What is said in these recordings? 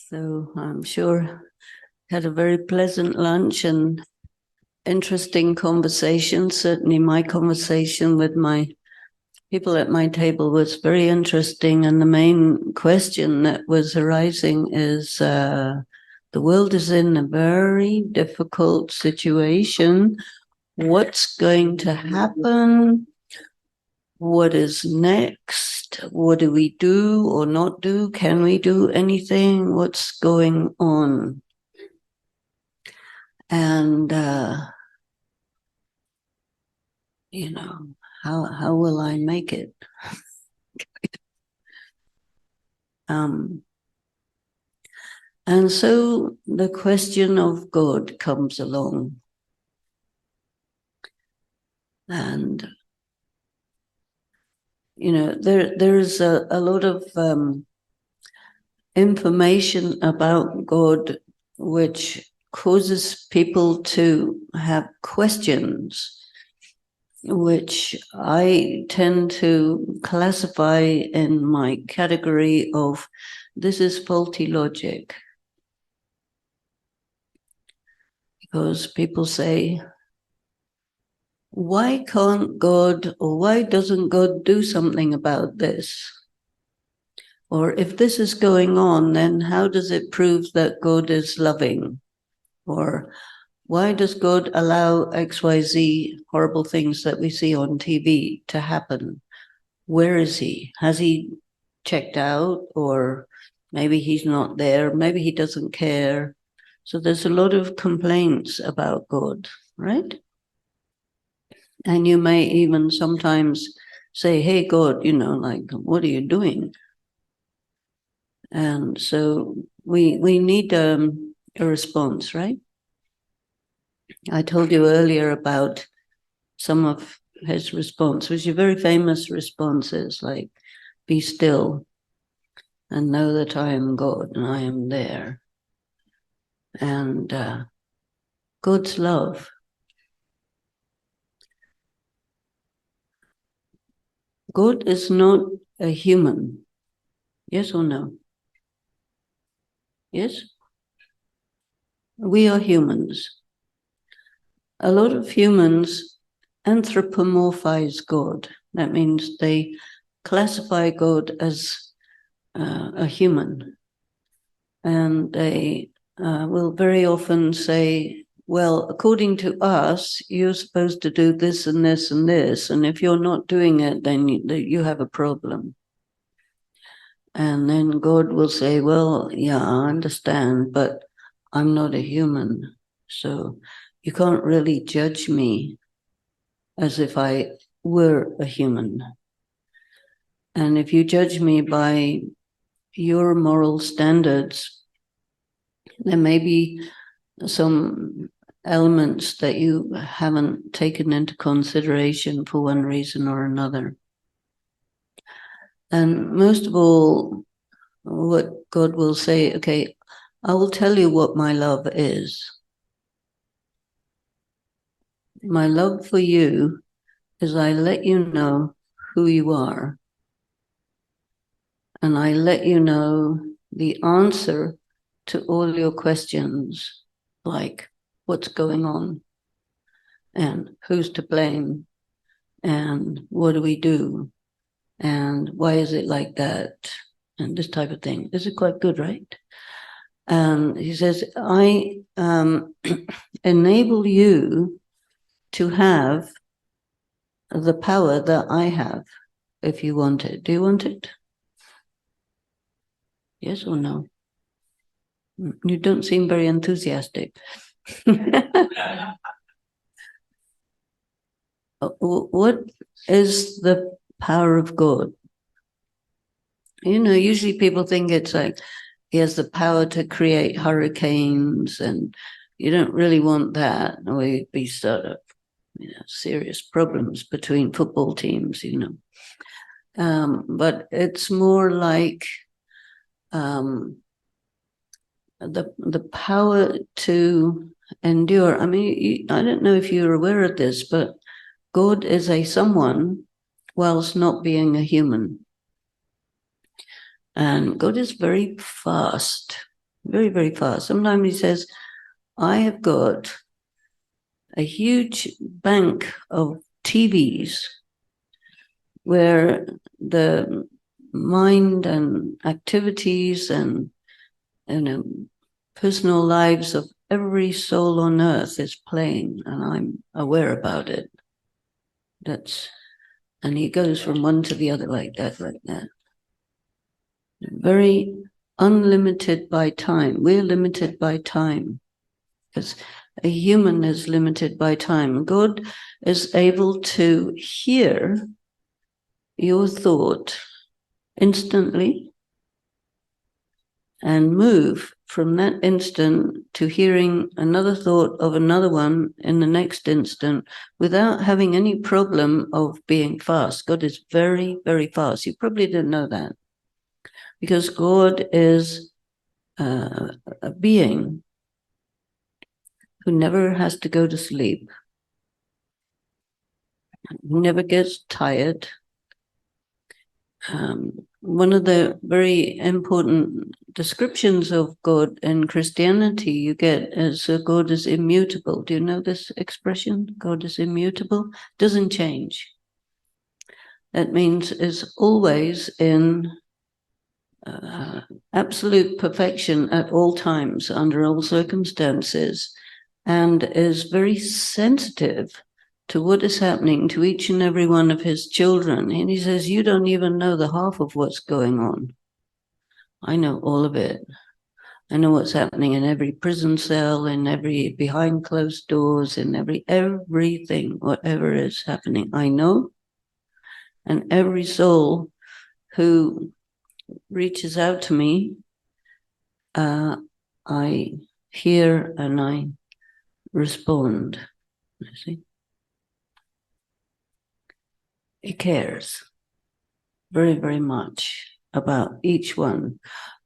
So I'm sure had a very pleasant lunch and interesting conversation. Certainly my conversation with my people at my table was very interesting. And the main question that was arising is the world is in a very difficult situation. What's going to happen? What is next? What do we do or not do? Can we do anything? What's going on? And, how will I make it? And so the question of God comes along. And, there's a lot of information about God which causes people to have questions, which I tend to classify in my category of this is faulty logic. Because people say, why can't God, or why doesn't God do something about this? Or if this is going on, then how does it prove that God is loving? Or why does God allow XYZ horrible things that we see on TV to happen? Where is he? Has he checked out? Or maybe he's not there. Maybe he doesn't care. So there's a lot of complaints about God, right? And you may even sometimes say, hey, God, what are you doing? And so we need a response, right? I told you earlier about some of his response, which are very famous responses, like, be still and know that I am God and I am there. And God's love. God is not a human. Yes or no? Yes? We are humans. A lot of humans anthropomorphize God. That means they classify God as a human. And they will very often say, well, according to us, you're supposed to do this and this and this. And if you're not doing it, then you have a problem. And then God will say, well, yeah, I understand, but I'm not a human. So you can't really judge me as if I were a human. And if you judge me by your moral standards, there may be some elements that you haven't taken into consideration for one reason or another. And most of all, what God will say, okay, I will tell you what my love is. My love for you is I let you know who you are. And I let you know the answer to all your questions, like what's going on and who's to blame and what do we do and why is it like that and this type of thing. This is quite good, right? And he says, I enable you to have the power that I have if you want it. Do you want it? Yes or no? You don't seem very enthusiastic. What is the power of God? Usually people think it's like he has the power to create hurricanes, and you don't really want that, or you'd be sort of serious problems between football teams, but it's more like the power to endure. I mean, I don't know if you're aware of this, but God is a someone whilst not being a human. And God is very fast. very, very fast. Sometimes he says, I have got a huge bank of TVs where the mind and activities and personal lives of every soul on earth is playing, and I'm aware about it. And he goes from one to the other like that. Very unlimited by time. We're limited by time, because a human is limited by time. God is able to hear your thought instantly and move from that instant to hearing another thought of another one in the next instant without having any problem of being fast. God is very, very fast. You probably didn't know that, because God is a being who never has to go to sleep, who never gets tired. One of the very important descriptions of God in Christianity you get is God is immutable. Do you know this expression? God is immutable, doesn't change. That means is always in absolute perfection at all times, under all circumstances, and is very sensitive to what is happening to each and every one of his children. And he says, you don't even know the half of what's going on. I know all of it. I know what's happening in every prison cell, in every behind closed doors, in everything, whatever is happening, I know. And every soul who reaches out to me, I hear and I respond. You see? He cares very, very much about each one.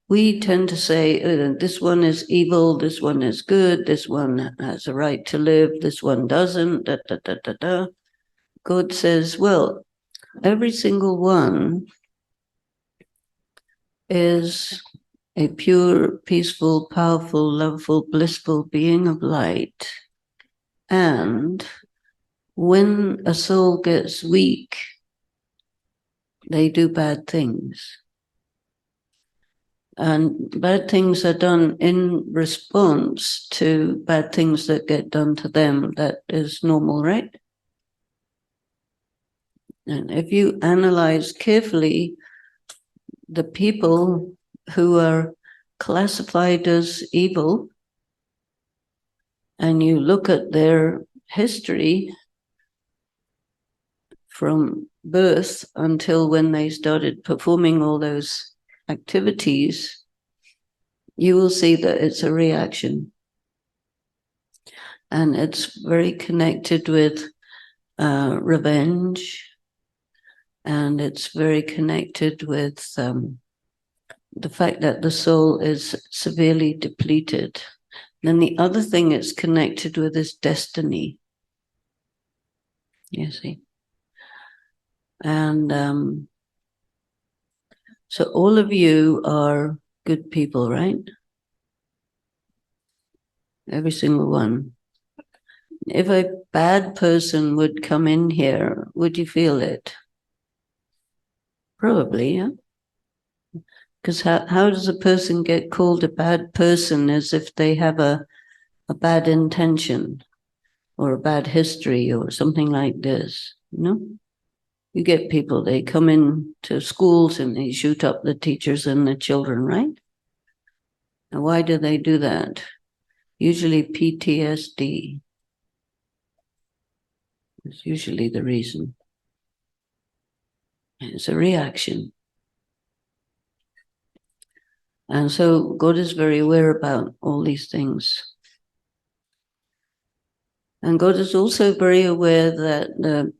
We tend to say, this one is evil, this one is good, this one has a right to live, this one doesn't, da, da, da, da, da. God says, well, every single one is a pure, peaceful, powerful, loveful, blissful being of light. And when a soul gets weak, they do bad things. And bad things are done in response to bad things that get done to them. That is normal, right? And if you analyze carefully the people who are classified as evil, and you look at their history from birth until when they started performing all those activities, you will see that it's a reaction. And it's very connected with revenge, and it's very connected with the fact that the soul is severely depleted. Then the other thing it's connected with is destiny. You see? And so all of you are good people, right? Every single one. If a bad person would come in here, would you feel it? Probably, yeah. Because how does a person get called a bad person? As if they have a bad intention or a bad history or something like this, you know? You get people, they come in to schools and they shoot up the teachers and the children, right? And why do they do that? Usually PTSD is usually the reason. It's a reaction. And so God is very aware about all these things. And God is also very aware that the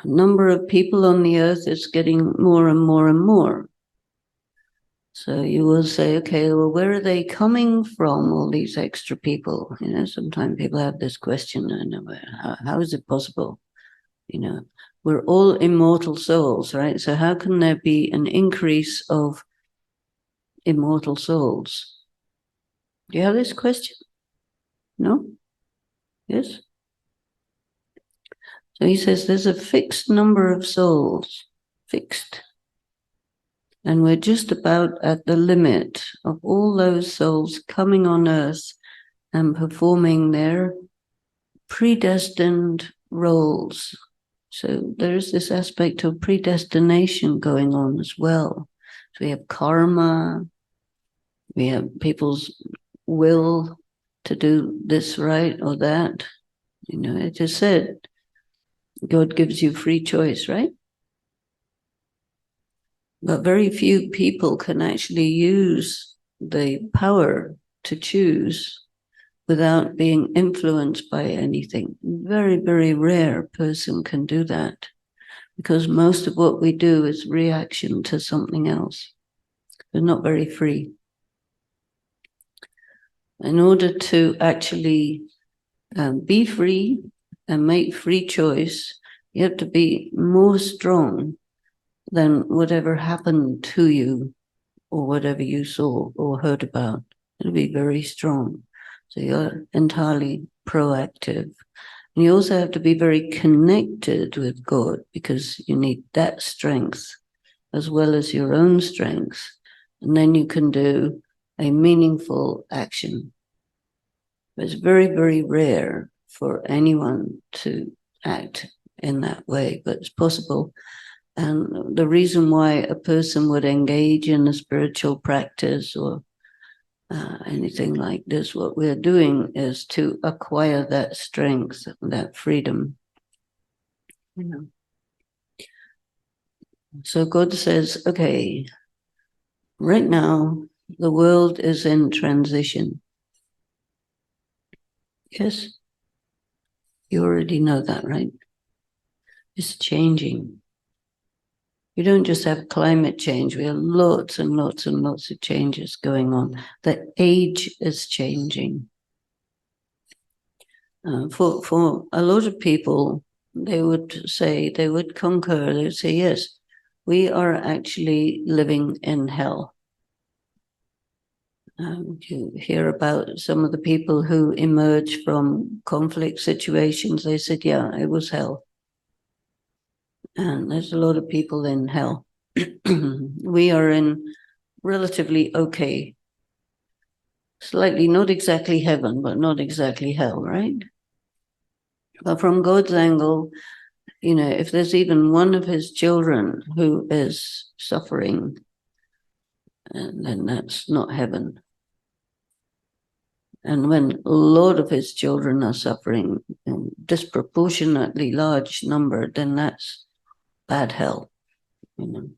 number of people on the earth is getting more and more and more. So you will say, okay, well, where are they coming from, all these extra people? You know, sometimes people have this question, how is it possible? You know, we're all immortal souls, right? So how can there be an increase of immortal souls? Do you have this question? No? Yes? So he says there's a fixed number of souls, fixed. And we're just about at the limit of all those souls coming on earth and performing their predestined roles. So there is this aspect of predestination going on as well. So we have karma, we have people's will to do this right or that. You know, it is said, God gives you free choice, right? But very few people can actually use the power to choose without being influenced by anything. Very, very rare person can do that, because most of what we do is reaction to something else. They're not very free. In order to actually be free and make free choice, you have to be more strong than whatever happened to you or whatever you saw or heard about. It'll be very strong. So you're entirely proactive. And you also have to be very connected with God, because you need that strength as well as your own strength. And then you can do a meaningful action. It's very, very rare for anyone to act in that way, but it's possible. And the reason why a person would engage in a spiritual practice or anything like this, what we're doing is to acquire that strength, that freedom. You know. So God says, okay, right now the world is in transition. Yes? You already know that, right? It's changing. You don't just have climate change. We have lots and lots and lots of changes going on. The age is changing. For a lot of people, they would say, they would concur, they would say, yes, we are actually living in hell. You hear about some of the people who emerge from conflict situations. They said, yeah, it was hell. And there's a lot of people in hell. We are in relatively okay, slightly not exactly heaven, but not exactly hell, right? But from God's angle, you know, if there's even one of his children who is suffering, then that's not heaven. And when a lot of his children are suffering, a disproportionately large number, then that's bad hell, you know.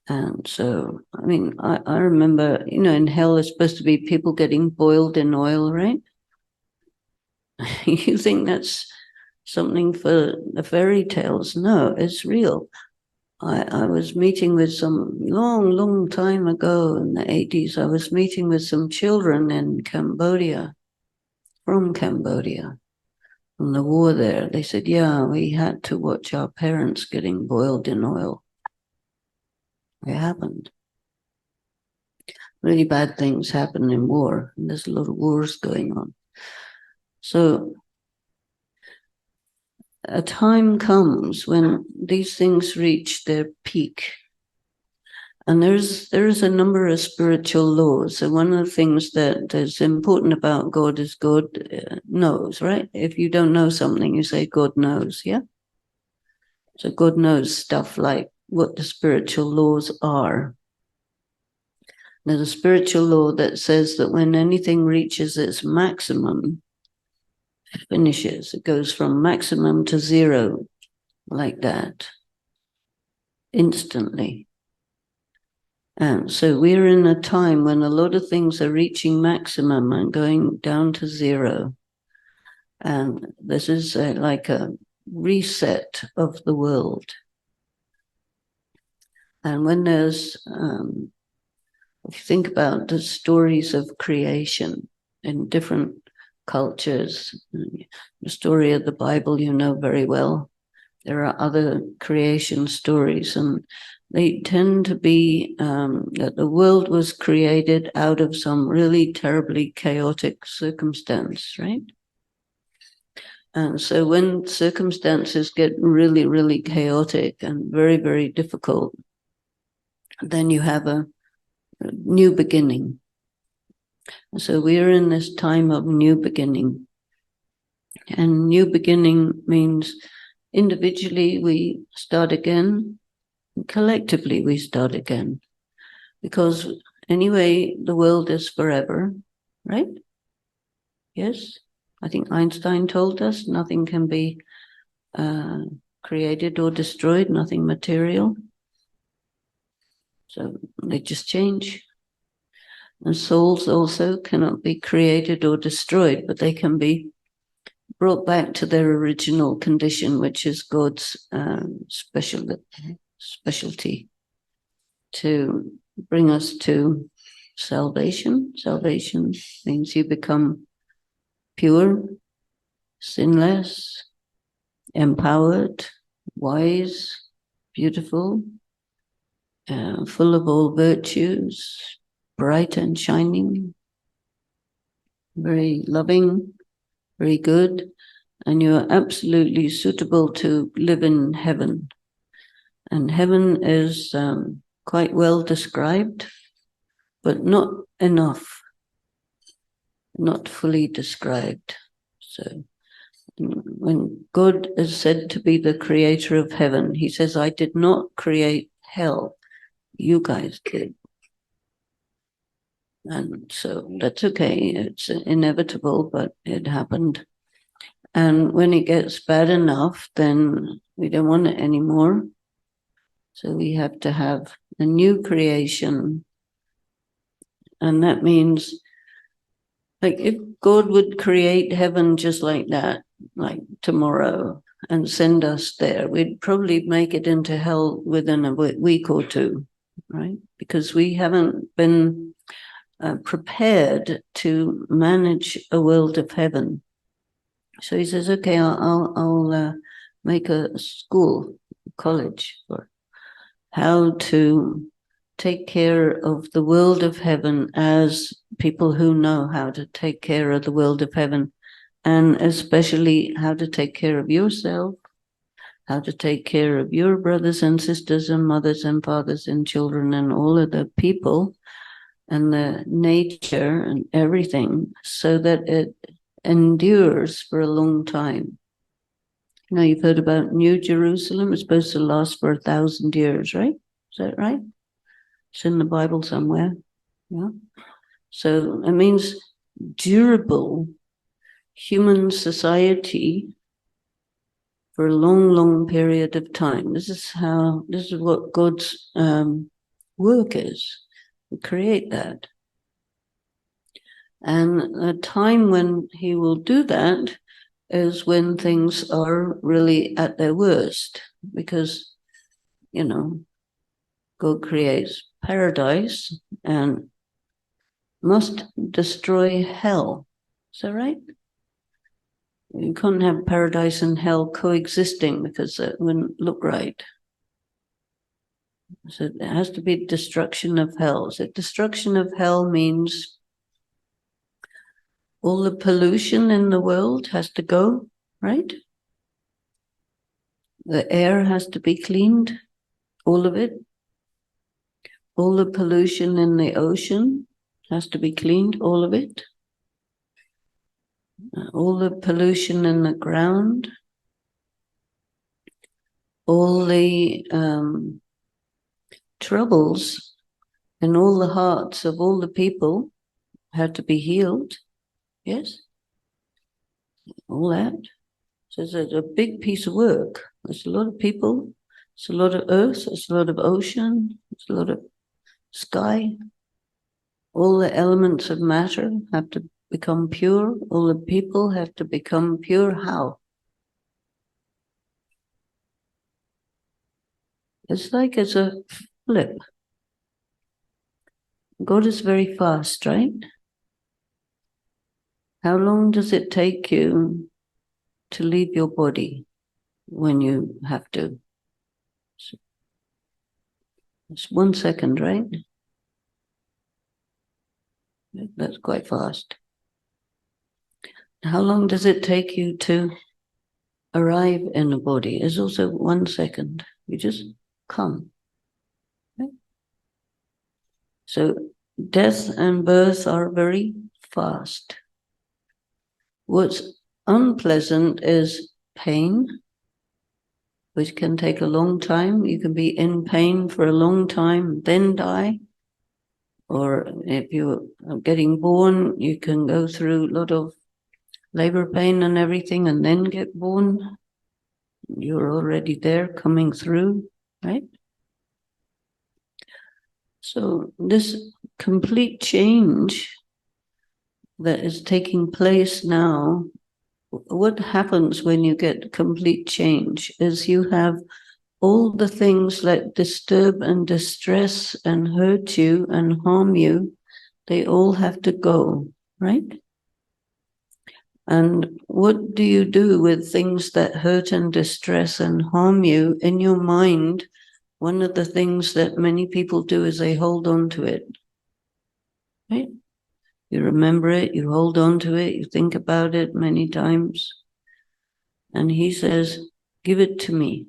And so, I mean, I remember, you know, in hell it's supposed to be people getting boiled in oil, right? You think that's something for the fairy tales? No, it's real. I was meeting with some long time ago in the 80s. I was meeting with some children in Cambodia, from Cambodia, from the war there. They said, yeah, we had to watch our parents getting boiled in oil. It happened. Really bad things happen in war, and there's a lot of wars going on. So a time comes when these things reach their peak. And there is a number of spiritual laws. So one of the things that is important about God is God knows, right? If you don't know something, you say God knows, yeah? So God knows stuff like what the spiritual laws are. There's a spiritual law that says that when anything reaches its maximum, it finishes. It goes from maximum to zero, like that, instantly. And so we're in a time when a lot of things are reaching maximum and going down to zero. And this is like a reset of the world. And when there's, if you think about the stories of creation in different cultures, the story of the Bible you know very well. There are other creation stories, and they tend to be that the world was created out of some really terribly chaotic circumstance, right? And so when circumstances get really, really chaotic and very, very difficult, then you have a new beginning. So we are in this time of new beginning. And new beginning means individually we start again, collectively we start again. Because anyway, the world is forever, right? Yes? I think Einstein told us nothing can be created or destroyed, nothing material. So they just change. And souls also cannot be created or destroyed, but they can be brought back to their original condition, which is God's specialty to bring us to salvation. Salvation means you become pure, sinless, empowered, wise, beautiful, full of all virtues, bright and shining, very loving, very good, and you are absolutely suitable to live in heaven. And heaven is quite well described, but not enough, not fully described. So when God is said to be the creator of heaven, he says, I did not create hell, you guys did. And so that's okay, it's inevitable, but it happened. And when it gets bad enough, then we don't want it anymore. So we have to have a new creation. And that means, like, if God would create heaven just like that, like tomorrow, and send us there, we'd probably make it into hell within a week or two, right? Because we haven't been prepared to manage a world of heaven. So he says, okay, I'll make a school, college, for how to take care of the world of heaven as people who know how to take care of the world of heaven, and especially how to take care of yourself, how to take care of your brothers and sisters and mothers and fathers and children and all of the people and the nature and everything, so that it endures for a long time. You know, you've heard about New Jerusalem. It's supposed to last for 1,000 years, right? Is that right? It's in the Bible somewhere. Yeah. So it means durable human society for a long, long period of time. This is what God's work is. We create that. And a time when he will do that is when things are really at their worst, because, you know, God creates paradise and must destroy hell. Is that right? You can't have paradise and hell coexisting, because it wouldn't look right. So there has to be destruction of hell. So destruction of hell means all the pollution in the world has to go, right? The air has to be cleaned, all of it. All the pollution in the ocean has to be cleaned, all of it. All the pollution in the ground. All the troubles in all the hearts of all the people have to be healed. Yes? All that. So it's a big piece of work. There's a lot of people. It's a lot of earth. It's a lot of ocean. It's a lot of sky. All the elements of matter have to become pure. All the people have to become pure. How? It's like it's a flip. God is very fast, right? How long does it take you to leave your body when you have to? It's 1 second, right? That's quite fast. How long does it take you to arrive in a body? It's also 1 second. You just come. Okay? So death and birth are very fast. What's unpleasant is pain, which can take a long time. You can be in pain for a long time, then die. Or if you're getting born, you can go through a lot of labor pain and everything and then get born. You're already there coming through, right? So this complete change that is taking place now, what happens when you get complete change is you have all the things that disturb and distress and hurt you and harm you, they all have to go, right? And what do you do with things that hurt and distress and harm you in your mind? One of the things that many people do is they hold on to it, right? You remember it, you hold on to it, you think about it many times. And he says, give it to me.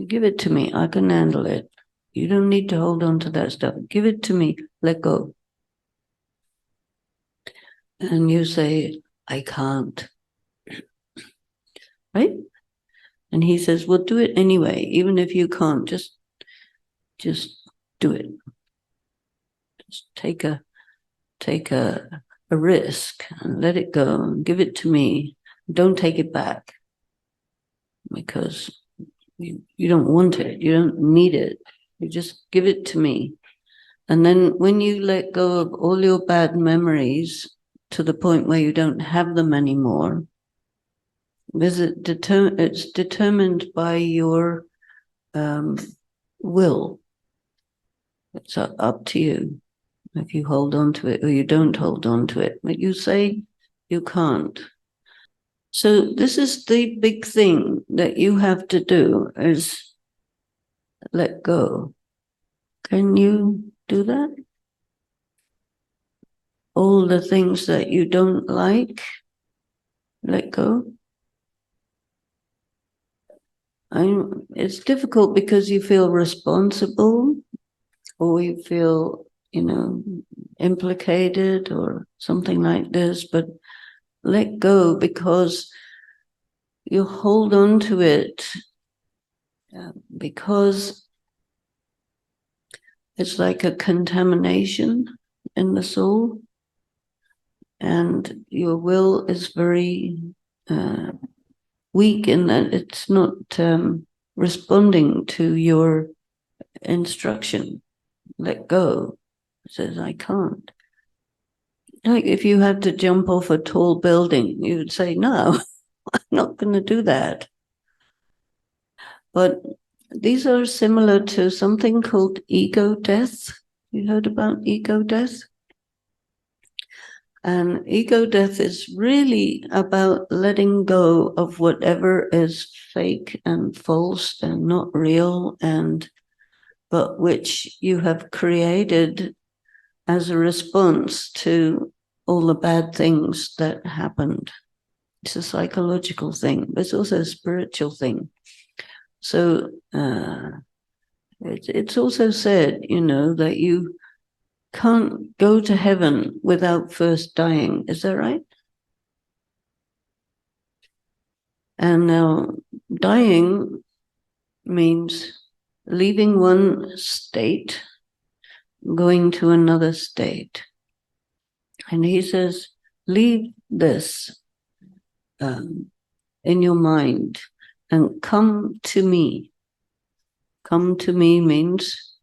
Give it to me, I can handle it. You don't need to hold on to that stuff. Give it to me, let go. And you say, I can't. Right? And he says, well, do it anyway, even if you can't, just do it. Just take a risk and let it go and give it to me. Don't take it back because you don't want it. You don't need it. You just give it to me. And then when you let go of all your bad memories to the point where you don't have them anymore, it's determined by your will. It's up to you if you hold on to it or you don't hold on to it. But you say you can't. So this is the big thing that you have to do is let go. Can you do that? All the things that you don't like, let go. It's difficult because you feel responsible or you feel, implicated or something like this, but let go because you hold on to it because it's like a contamination in the soul and your will is very weak in that it's not responding to your instruction. Let go. It says, I can't. Like if you had to jump off a tall building, you would say, no, I'm not going to do that. But these are similar to something called ego death. You heard about ego death? And ego death is really about letting go of whatever is fake and false and not real, but which you have created as a response to all the bad things that happened. It's a psychological thing, but it's also a spiritual thing. So it's also said, that you can't go to heaven without first dying. Is that right? And now dying means leaving one state, going to another state. And he says, leave this in your mind and come to me. Come to me means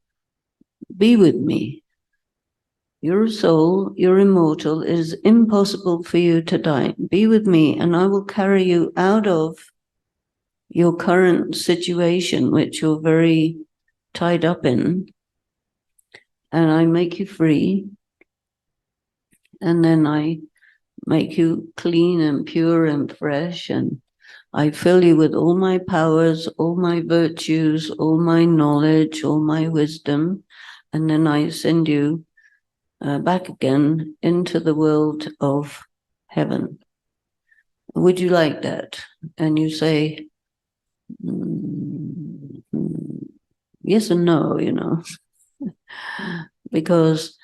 be with me. You're a soul, you're immortal, it is impossible for you to die. Be with me and I will carry you out of your current situation, which you're very tied up in, and I make you free, and then I make you clean and pure and fresh, and I fill you with all my powers, all my virtues, all my knowledge, all my wisdom, and then I send you back again into the world of heaven. Would you like that? And you say, yes and no, because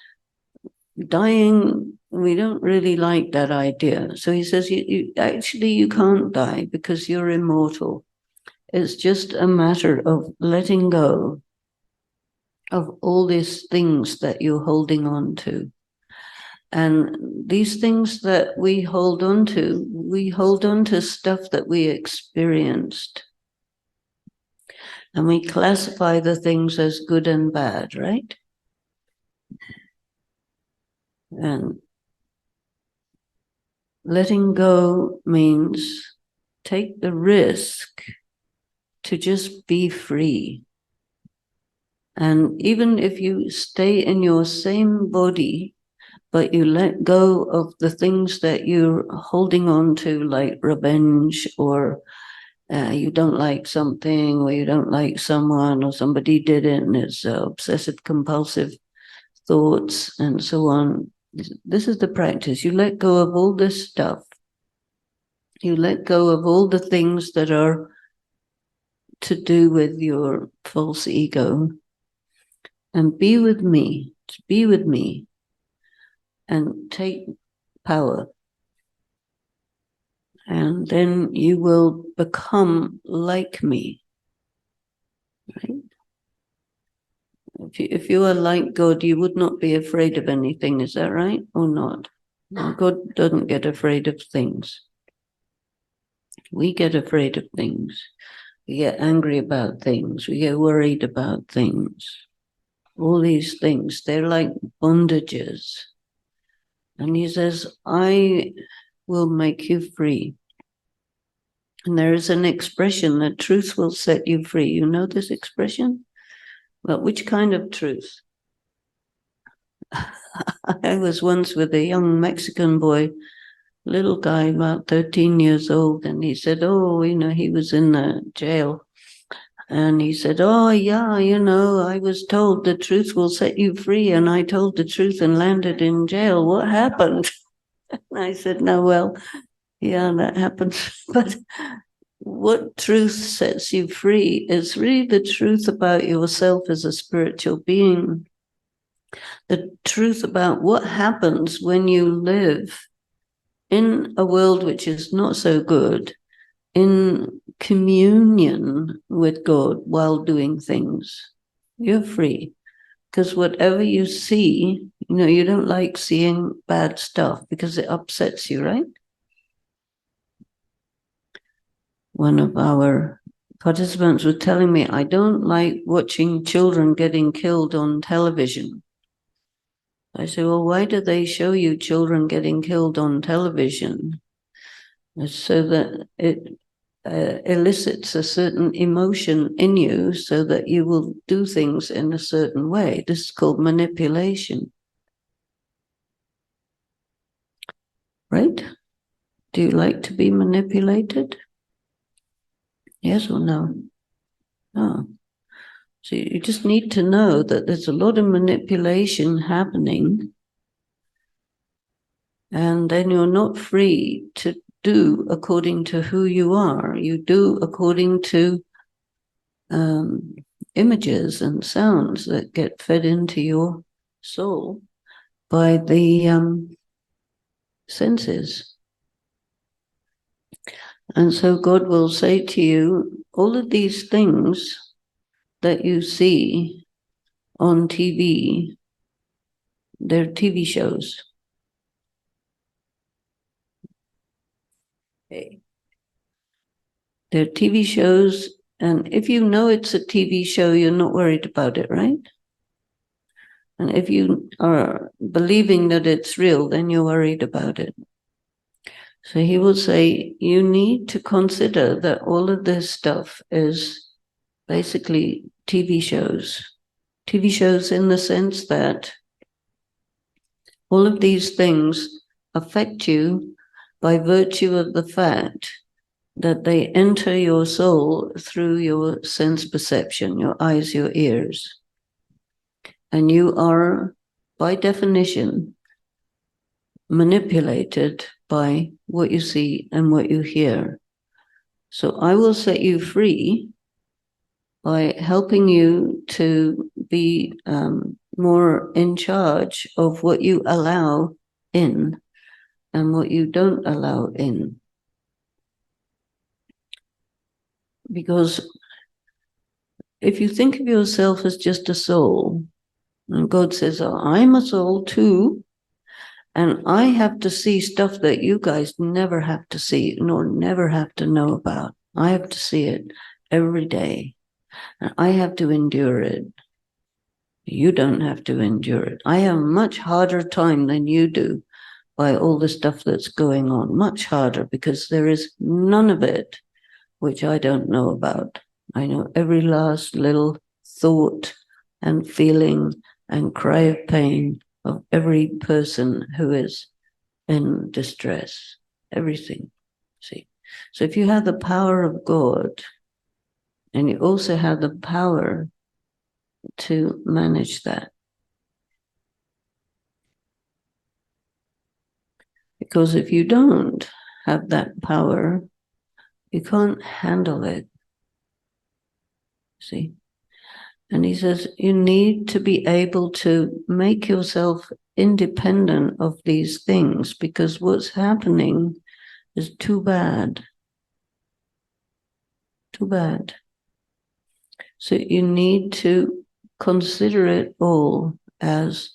dying, we don't really like that idea. So he says, actually, you can't die because you're immortal. It's just a matter of letting go of all these things that you're holding on to. And these things that we hold on to stuff that we experienced. And we classify the things as good and bad, right? And letting go means take the risk to just be free. And even if you stay in your same body, but you let go of the things that you're holding on to, like revenge, or you don't like something, or you don't like someone, or somebody did it, and it's obsessive compulsive thoughts and so on. This is the practice. You let go of all this stuff. You let go of all the things that are to do with your false ego, and be with me. Just be with me and take power. And then you will become like me. Right? If you are like God, you would not be afraid of anything. Is that right or not? No, God doesn't get afraid of things. We get afraid of things. We get angry about things. We get worried about things. All these things, they're like bondages. And he says, I will make you free. And there is an expression that truth will set you free. You know this expression? Well, which kind of truth? I was once with a young Mexican boy, little guy, about 13 years old, and he said, he was in the jail. And he said, yeah, I was told the truth will set you free, and I told the truth and landed in jail. What happened? I said, no, well, yeah, that happens. But what truth sets you free is really the truth about yourself as a spiritual being. The truth about what happens when you live in a world which is not so good, in communion with God while doing things. You're free. Because whatever you see, you don't like seeing bad stuff because it upsets you, right? One of our participants was telling me, I don't like watching children getting killed on television. I said, well, why do they show you children getting killed on television? It's so that it elicits a certain emotion in you so that you will do things in a certain way. This is called manipulation. Right? Do you like to be manipulated? Yes or no? No. So you just need to know that there's a lot of manipulation happening, and then you're not free to do according to who you are. You do according to images and sounds that get fed into your soul by the senses. And so God will say to you, all of these things that you see on TV, they're TV shows. They're TV shows, and if you know it's a TV show, you're not worried about it, right? And if you are believing that it's real, then you're worried about it. So he will say, you need to consider that all of this stuff is basically TV shows. TV shows in the sense that all of these things affect you by virtue of the fact that they enter your soul through your sense perception, your eyes, your ears. And you are, by definition, manipulated by what you see and what you hear. So I will set you free by helping you to be more in charge of what you allow in and what you don't allow in. Because if you think of yourself as just a soul, and God says, oh, I'm a soul too, and I have to see stuff that you guys never have to see nor never have to know about. I have to see it every day, and I have to endure it. You don't have to endure it. I have a much harder time than you do by all the stuff that's going on, much harder, because there is none of it which I don't know about. I know every last little thought and feeling and cry of pain of every person who is in distress, everything. See? So if you have the power of God, and you also have the power to manage that. Because if you don't have that power, you can't handle it. See? And he says, you need to be able to make yourself independent of these things, because what's happening is too bad. Too bad. So you need to consider it all as,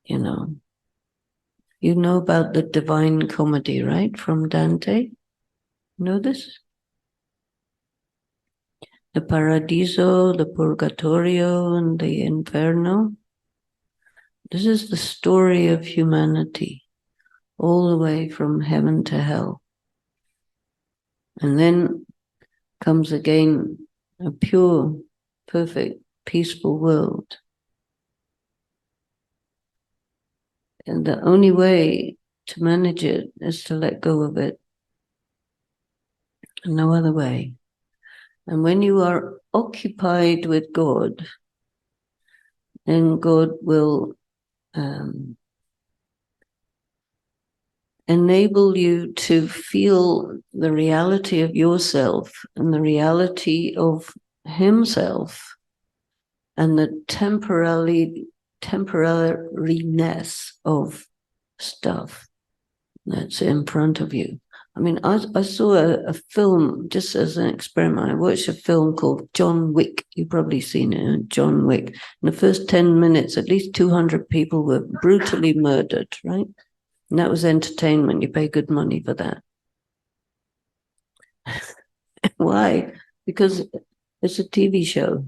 you know about the Divine Comedy, right? From Dante. You know this? The Paradiso, the Purgatorio, and the Inferno. This is the story of humanity, all the way from heaven to hell. And then comes again a pure, perfect, peaceful world. And the only way to manage it is to let go of it. No other way. And when you are occupied with God, then God will enable you to feel the reality of yourself and the reality of himself and the temporariness of stuff that's in front of you. I mean, I saw a film just as an experiment. I watched a film called John Wick. You've probably seen it, John Wick. In the first 10 minutes, at least 200 people were brutally murdered, right? And that was entertainment. You pay good money for that. Why? Because it's a TV show.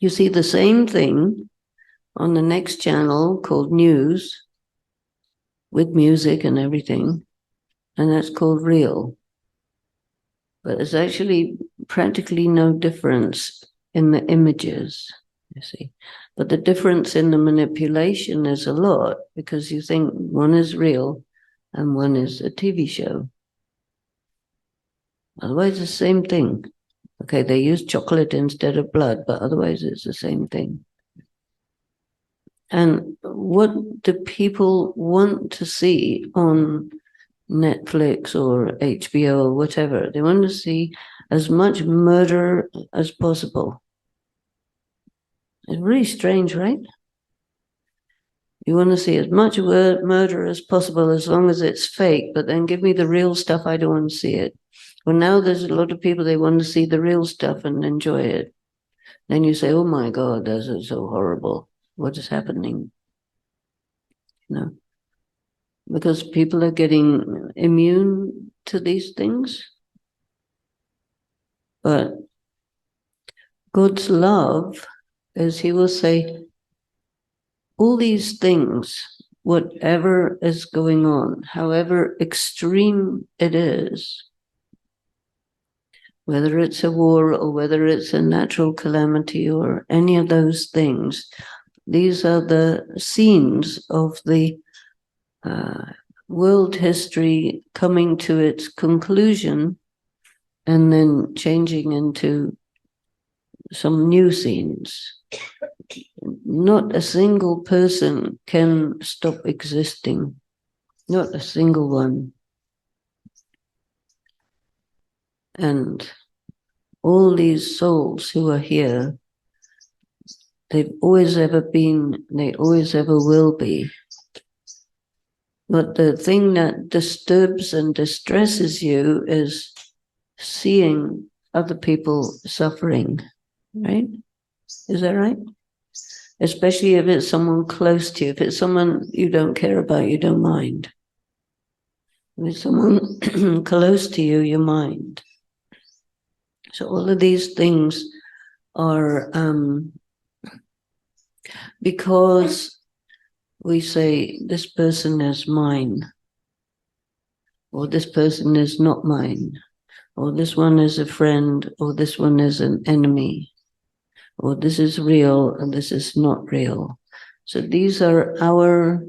You see the same thing on the next channel called News with music and everything, and that's called Real. But there's actually practically no difference in the images, you see. But the difference in the manipulation is a lot, because you think one is real and one is a TV show. Otherwise, it's the same thing. Okay, they use chocolate instead of blood, but otherwise it's the same thing. And what do people want to see on Netflix or HBO or whatever? They want to see as much murder as possible. It's really strange, right? You want to see as much murder as possible as long as it's fake, but then give me the real stuff, I don't want to see it. Well, now there's a lot of people, they want to see the real stuff and enjoy it. Then you say, oh my God, this is so horrible. What is happening? Because people are getting immune to these things. But God's love, as he will say, all these things, whatever is going on, however extreme it is, whether it's a war or whether it's a natural calamity or any of those things, these are the scenes of the world history coming to its conclusion and then changing into some new scenes. Not a single person can stop existing. Not a single one. And all these souls who are here, they've always ever been, they always ever will be. But the thing that disturbs and distresses you is seeing other people suffering, right? Is that right? Especially if it's someone close to you. If it's someone you don't care about, you don't mind. If it's someone close to you, you mind. So all of these things are because we say this person is mine, or this person is not mine, or this one is a friend, or this one is an enemy, or this is real and this is not real. So these are our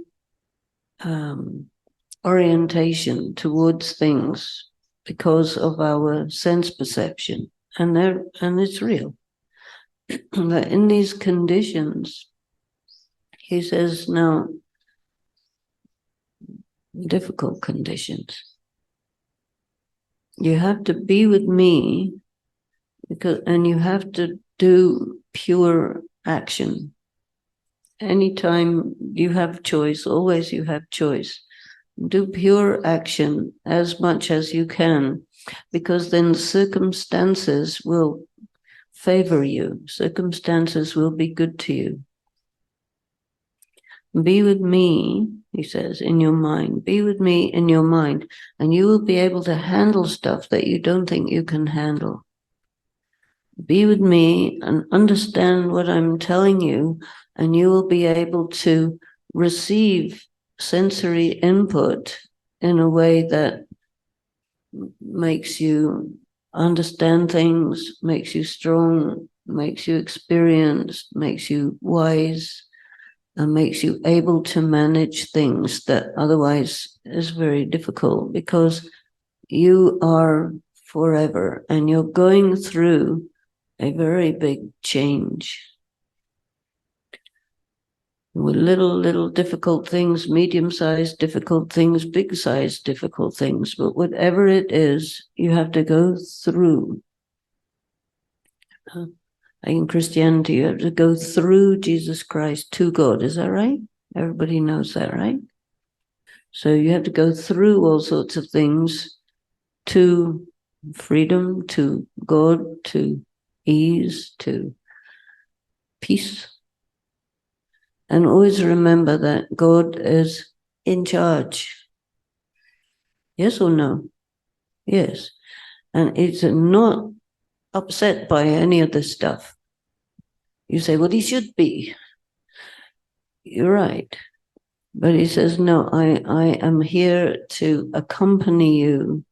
orientation towards things because of our sense perception, and it's real. But in these conditions, he says, now, difficult conditions, you have to be with me, and you have to do pure action. Anytime you have choice, always you have choice. Do pure action as much as you can, because then circumstances will favor you. Circumstances will be good to you. Be with me, he says, in your mind. Be with me in your mind, and you will be able to handle stuff that you don't think you can handle. Be with me and understand what I'm telling you, and you will be able to receive sensory input in a way that makes you understand things, makes you strong, makes you experienced, makes you wise, and makes you able to manage things that otherwise is very difficult, because you are forever and you're going through a very big change. With little difficult things, medium-sized difficult things, big-sized difficult things, but whatever it is, you have to go through. In Christianity, you have to go through Jesus Christ to God. Is that right? Everybody knows that, right? So you have to go through all sorts of things to freedom, to God, to ease, to peace. And always remember that God is in charge. Yes or no? Yes. And it's not upset by any of this stuff. You say, well, he should be. You're right. But he says, no, I am here to accompany you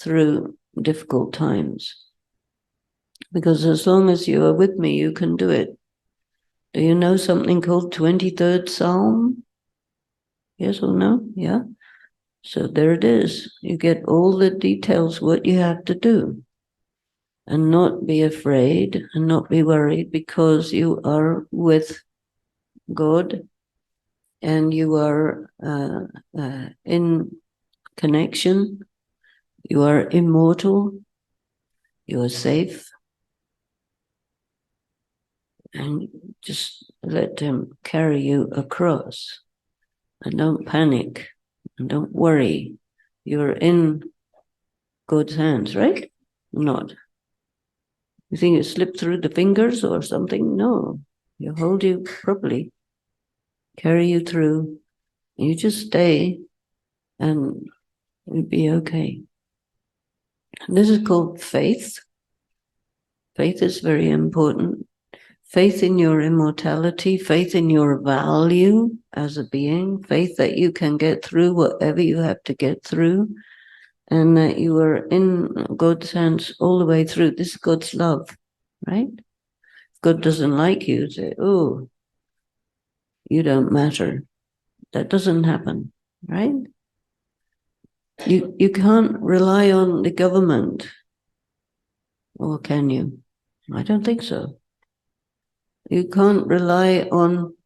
through difficult times. Because as long as you are with me, you can do it. Do you know something called 23rd Psalm? Yes or no? Yeah. So there it is. You get all the details, what you have to do. And not be afraid and not be worried, because you are with God and you are in connection. You are immortal. You are safe. And just let him carry you across. And don't panic. And don't worry. You're in God's hands, right? Not. You think it slipped through the fingers or something? No. He'll hold you properly, carry you through. You just stay and it'll be okay. This is called faith. Faith is very important. Faith in your immortality, faith in your value as a being, faith that you can get through whatever you have to get through, and that you are in God's hands all the way through. This is God's love, right? If God doesn't like you, say, oh, you don't matter. That doesn't happen, right? You can't rely on the government, or can you? I don't think so. You can't rely on,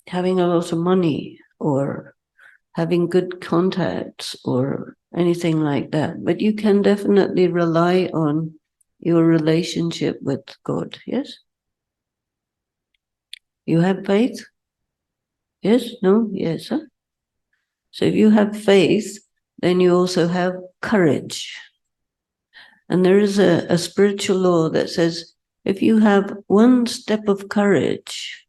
having a lot of money or having good contacts or anything like that. But you can definitely rely on your relationship with God, yes? You have faith? Yes? No? Yes? Huh? So if you have faith, then you also have courage. And there is a spiritual law that says if you have one step of courage,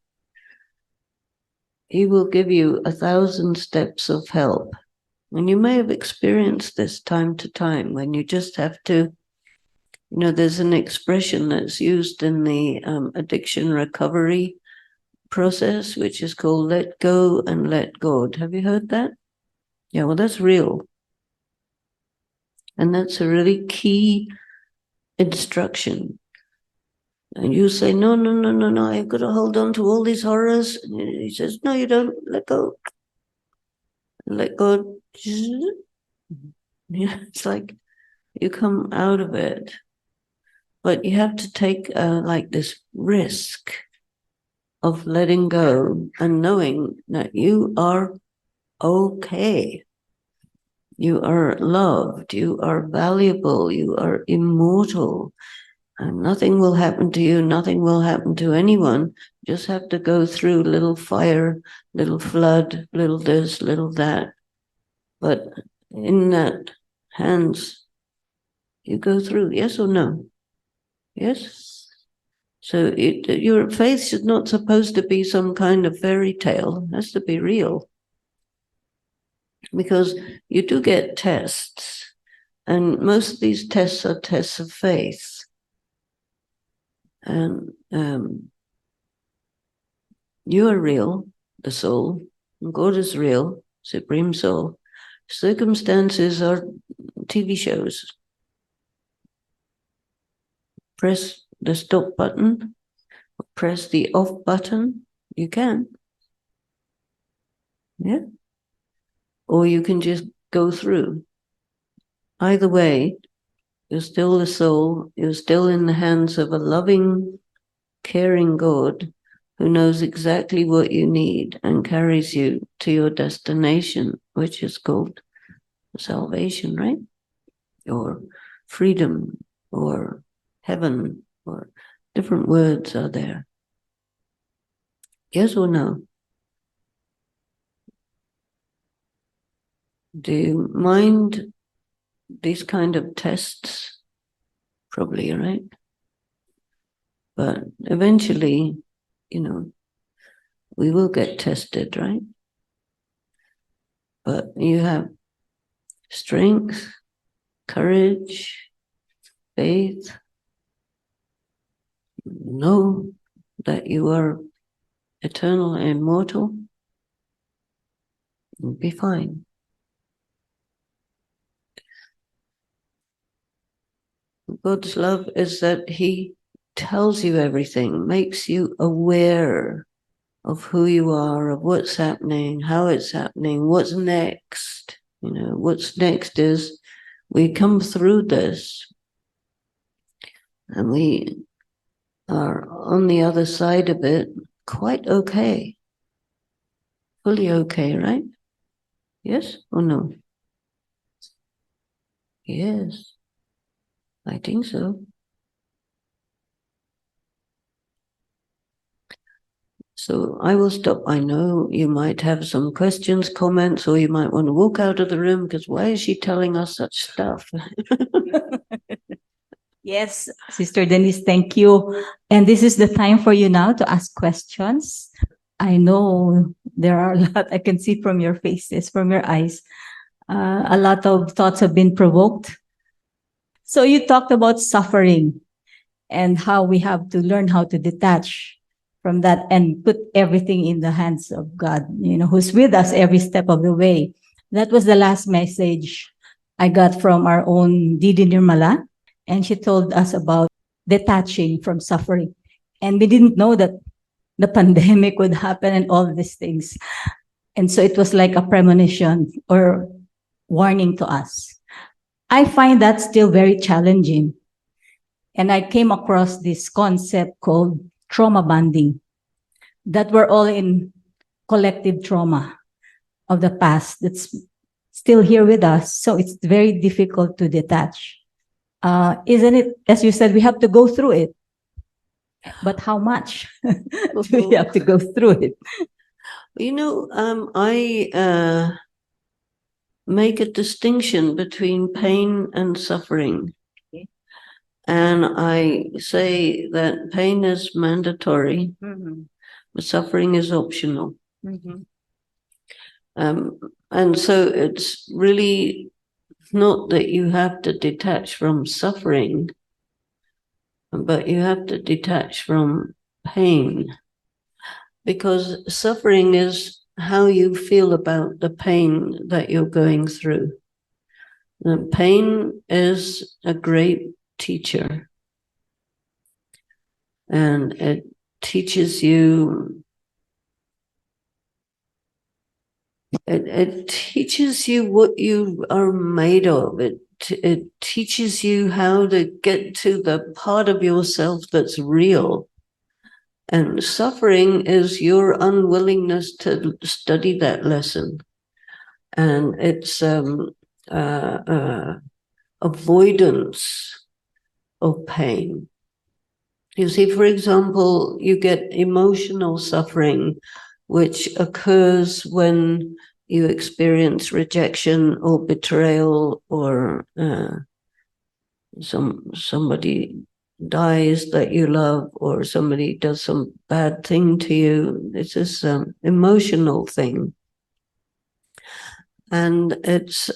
He will give you 1,000 steps of help. And you may have experienced this time to time when you just have to, there's an expression that's used in the addiction recovery process, which is called let go and let God. Have you heard that? Yeah, well, that's real. And that's a really key instruction. And you say, no, I've got to hold on to all these horrors. And he says, no, you don't. Let go. Let go. It's like you come out of it. But you have to take like this risk of letting go and knowing that you are okay. You are loved. You are valuable. You are immortal. And nothing will happen to you. Nothing will happen to anyone. You just have to go through little fire, little flood, little this, little that. But in that hands, you go through. Yes or no? Yes? So your faith is not supposed to be some kind of fairy tale. It has to be real. Because you do get tests. And most of these tests are tests of faith. And you are real, the soul. God is real, Supreme Soul. Circumstances are TV shows. Press the stop button, press the off button. You can. Yeah. Or you can just go through. Either way, you're still the soul. You're still in the hands of a loving, caring God who knows exactly what you need and carries you to your destination, which is called salvation, right? Or freedom, or heaven, or different words are there. Yes or no? Do you mind these kind of tests? Probably, right? But eventually, we will get tested, right? But you have strength, courage, faith. Know that you are eternal and immortal. You'll be fine. God's love is that He tells you everything, makes you aware of who you are, of what's happening, how it's happening, what's next. What's next is we come through this and we are on the other side of it quite okay. Fully okay, right? Yes or no? Yes, I think so. So I will stop. I know you might have some questions, comments, or you might want to walk out of the room because why is she telling us such stuff? Yes, Sister Denise, thank you. And this is the time for you now to ask questions. I know there are a lot I can see from your faces, from your eyes. A lot of thoughts have been provoked. So you talked about suffering and how we have to learn how to detach from that and put everything in the hands of God, who's with us every step of the way. That was the last message I got from our own Didi Nirmala. And she told us about detaching from suffering. And we didn't know that the pandemic would happen and all these things. And so it was like a premonition or warning to us. I find that still very challenging. And I came across this concept called trauma bonding, that we're all in collective trauma of the past that's still here with us. So it's very difficult to detach. Isn't it, as you said, we have to go through it. But how much do we have to go through it? You know, I make a distinction between pain and suffering. Okay. And I say that pain is mandatory, but suffering is optional. And so it's really not that you have to detach from suffering, but you have to detach from pain. Because suffering is how you feel about the pain that you're going through. And pain is a great teacher. And it teaches you, it teaches you what you are made of. It teaches you how to get to the part of yourself that's real. And suffering is your unwillingness to study that lesson. And it's avoidance of pain. You see, for example, you get emotional suffering, which occurs when you experience rejection or betrayal, or somebody dies that you love, or somebody does some bad thing to you. It's this emotional thing. And it's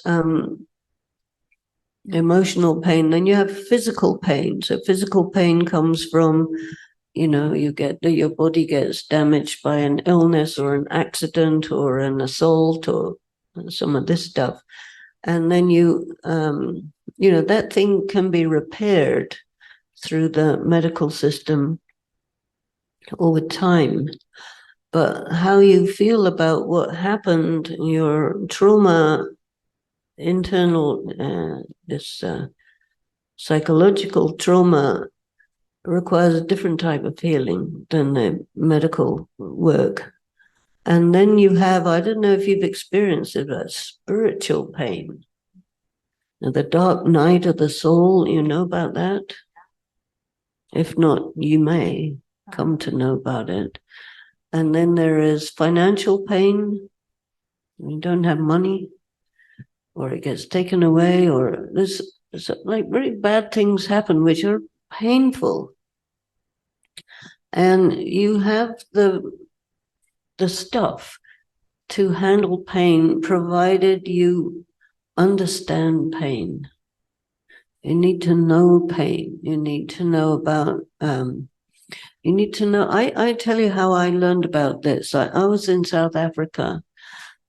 emotional pain. Then you have physical pain. So physical pain comes from, you get your body gets damaged by an illness or an accident or an assault or some of this stuff. And then that thing can be repaired through the medical system over time. But how you feel about what happened, your trauma, internal, psychological trauma, requires a different type of healing than the medical work. And then you have, I don't know if you've experienced it, but spiritual pain. Now, the dark night of the soul, you know about that? If not, you may come to know about it. And then there is financial pain. You don't have money, or it gets taken away, or there's like very bad things happen which are painful. And you have the stuff to handle pain, provided you understand pain. You need to know pain. You need to know about, you need to know, I tell you how I learned about this. I was in South Africa,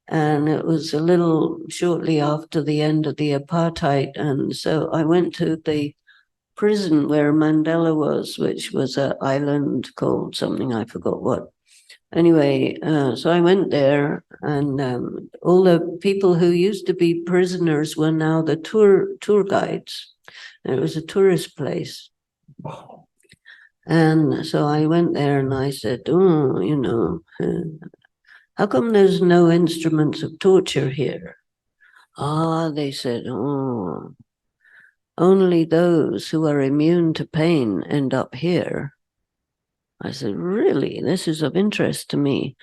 and it was a little shortly after the end of the apartheid. And so I went to the prison where Mandela was, which was an island called something, I forgot what. Anyway, so I went there, and all the people who used to be prisoners were now the tour guides. And it was a tourist place. And so I went there and I said, how come there's no instruments of torture here? They said, only those who are immune to pain end up here. I said, really? This is of interest to me,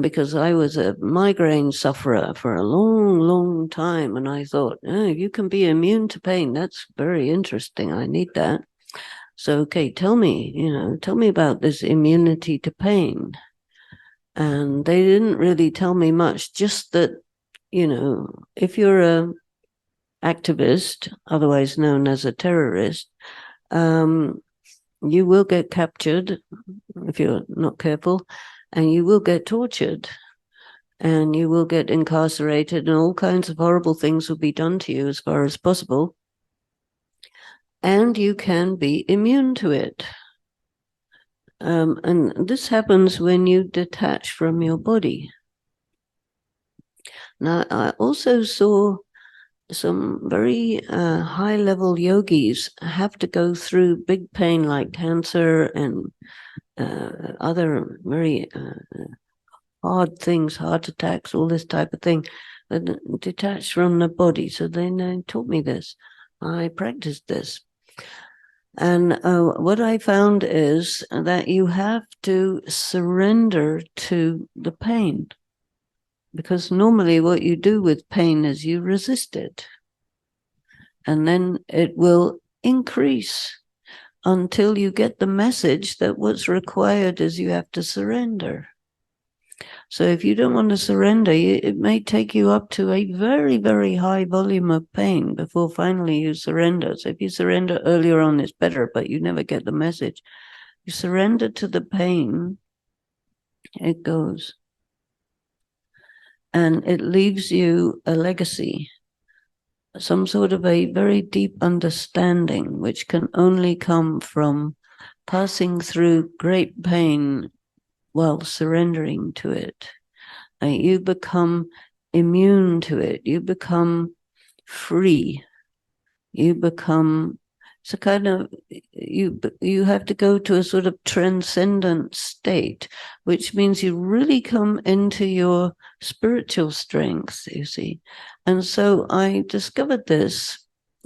because I was a migraine sufferer for a long, long time. And I thought, you can be immune to pain. That's very interesting. I need that. So, okay, tell me about this immunity to pain. And they didn't really tell me much, just that, if you're a activist, otherwise known as a terrorist, you will get captured if you're not careful, and you will get tortured, and you will get incarcerated, and all kinds of horrible things will be done to you as far as possible. And you can be immune to it. And this happens when you detach from your body. Now, I also saw some very high-level yogis have to go through big pain like cancer and other very hard things, heart attacks, all this type of thing, detached from the body. So they taught me this. I practiced this. And what I found is that you have to surrender to the pain. Because normally what you do with pain is you resist it. And then it will increase until you get the message that what's required is you have to surrender. So if you don't want to surrender, it may take you up to a very, very high volume of pain before finally you surrender. So if you surrender earlier on, it's better, but you never get the message. You surrender to the pain, it goes. And it leaves you a legacy, some sort of a very deep understanding, which can only come from passing through great pain while surrendering to it. You become immune to it. You become free. You become, it's a kind of, you have to go to a sort of transcendent state, which means you really come into your spiritual strength, you see. And so I discovered this,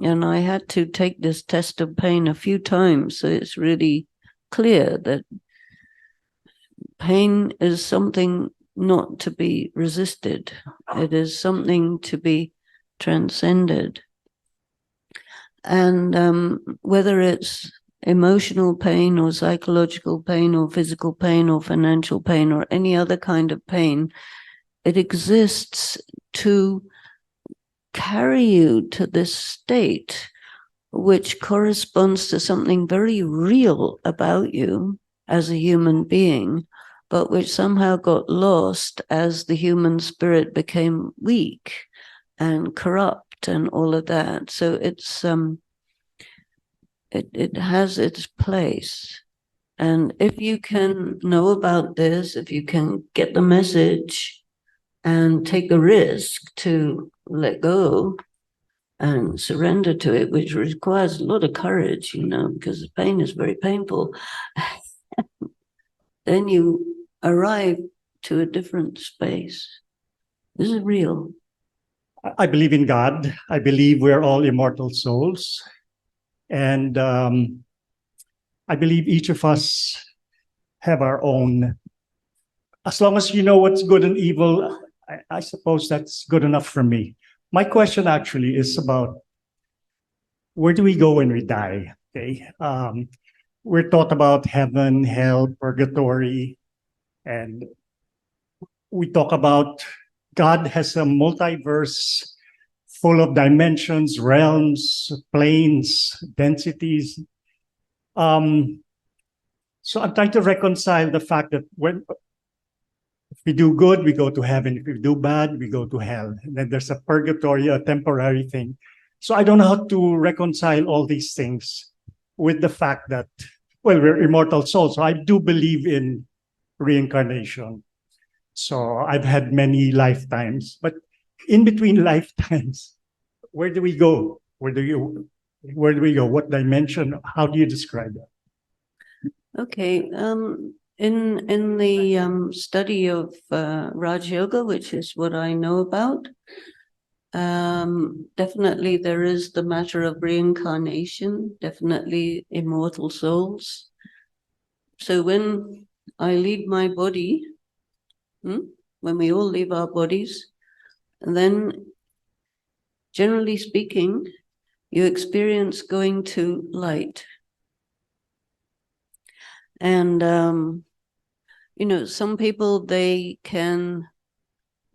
and I had to take this test of pain a few times, so it's really clear that pain is something not to be resisted. It is something to be transcended. And whether it's emotional pain or psychological pain or physical pain or financial pain or any other kind of pain, it exists to carry you to this state which corresponds to something very real about you as a human being, but which somehow got lost as the human spirit became weak and corrupt and all of that. So it's it has its place. And if you can know about this, if you can get the message and take a risk to let go and surrender to it, which requires a lot of courage, because the pain is very painful, then you arrive to a different space. This is real. I believe in God. I believe we're all immortal souls. And I believe each of us have our own. As long as you know what's good and evil, I suppose that's good enough for me. My question actually is about where do we go when we die? Okay, we're taught about heaven, hell, purgatory, and we talk about God has a multiverse full of dimensions, realms, planes, densities. So I'm trying to reconcile the fact that if we do good, we go to heaven. If we do bad, we go to hell. And then there's a purgatory, a temporary thing. So I don't know how to reconcile all these things with the fact that, well, we're immortal souls. So I do believe in reincarnation. So I've had many lifetimes, but in between lifetimes, where do we go? Where do we go? What dimension? How do you describe that? Okay. In the study of Raj Yoga, which is what I know about, definitely there is the matter of reincarnation, definitely immortal souls. So when I leave my body, when we all leave our bodies, then generally speaking, you experience going to light. And, some people, they can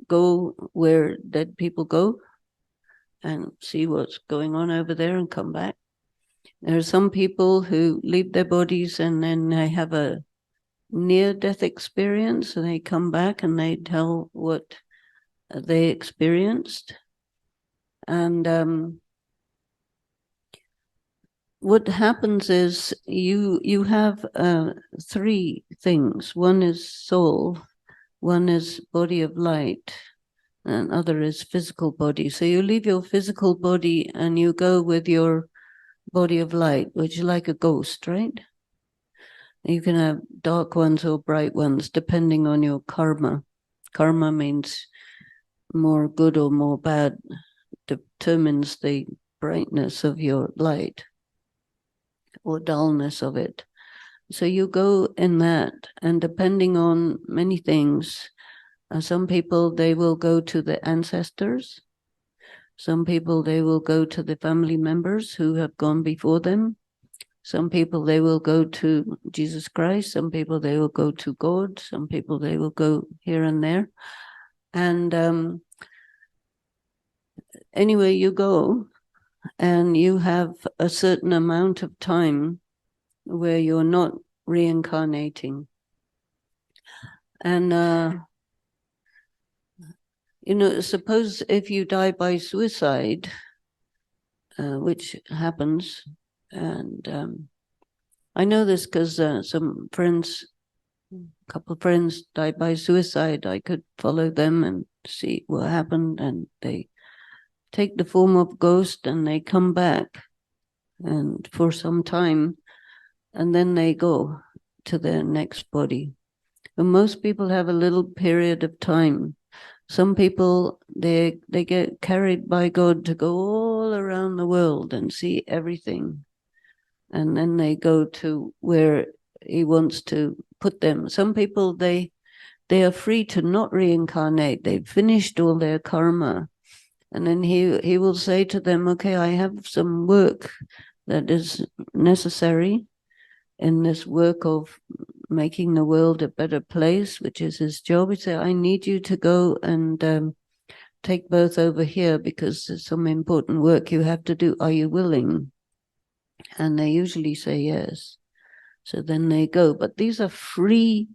go where dead people go and see what's going on over there and come back. There are some people who leave their bodies and then they have a near-death experience and they come back and they tell what they experienced. And what happens is you have three things. One is soul, one is body of light, and other is physical body. So you leave your physical body and you go with your body of light, which is like a ghost, right? You can have dark ones or bright ones, depending on your karma. Karma means more good or more bad, determines the brightness of your light or dullness of it. So you go in that, and depending on many things, some people, they will go to the ancestors. Some people, they will go to the family members who have gone before them. Some people, they will go to Jesus Christ. Some people, they will go to God. Some people, they will go here and there. And anyway, you go and you have a certain amount of time where you're not reincarnating. And, suppose if you die by suicide, which happens, and I know this because some friends, a couple of friends died by suicide. I could follow them and see what happened, and they take the form of ghost and they come back and for some time, and then they go to their next body. And most people have a little period of time. Some people, they get carried by God to go all around the world and see everything. And then they go to where he wants to put them. Some people, they are free to not reincarnate. They've finished all their karma. And then he will say to them, okay, I have some work that is necessary in this work of making the world a better place, which is his job. He said, I need you to go and take birth over here because there's some important work you have to do. Are you willing? And they usually say yes. So then they go. But these are free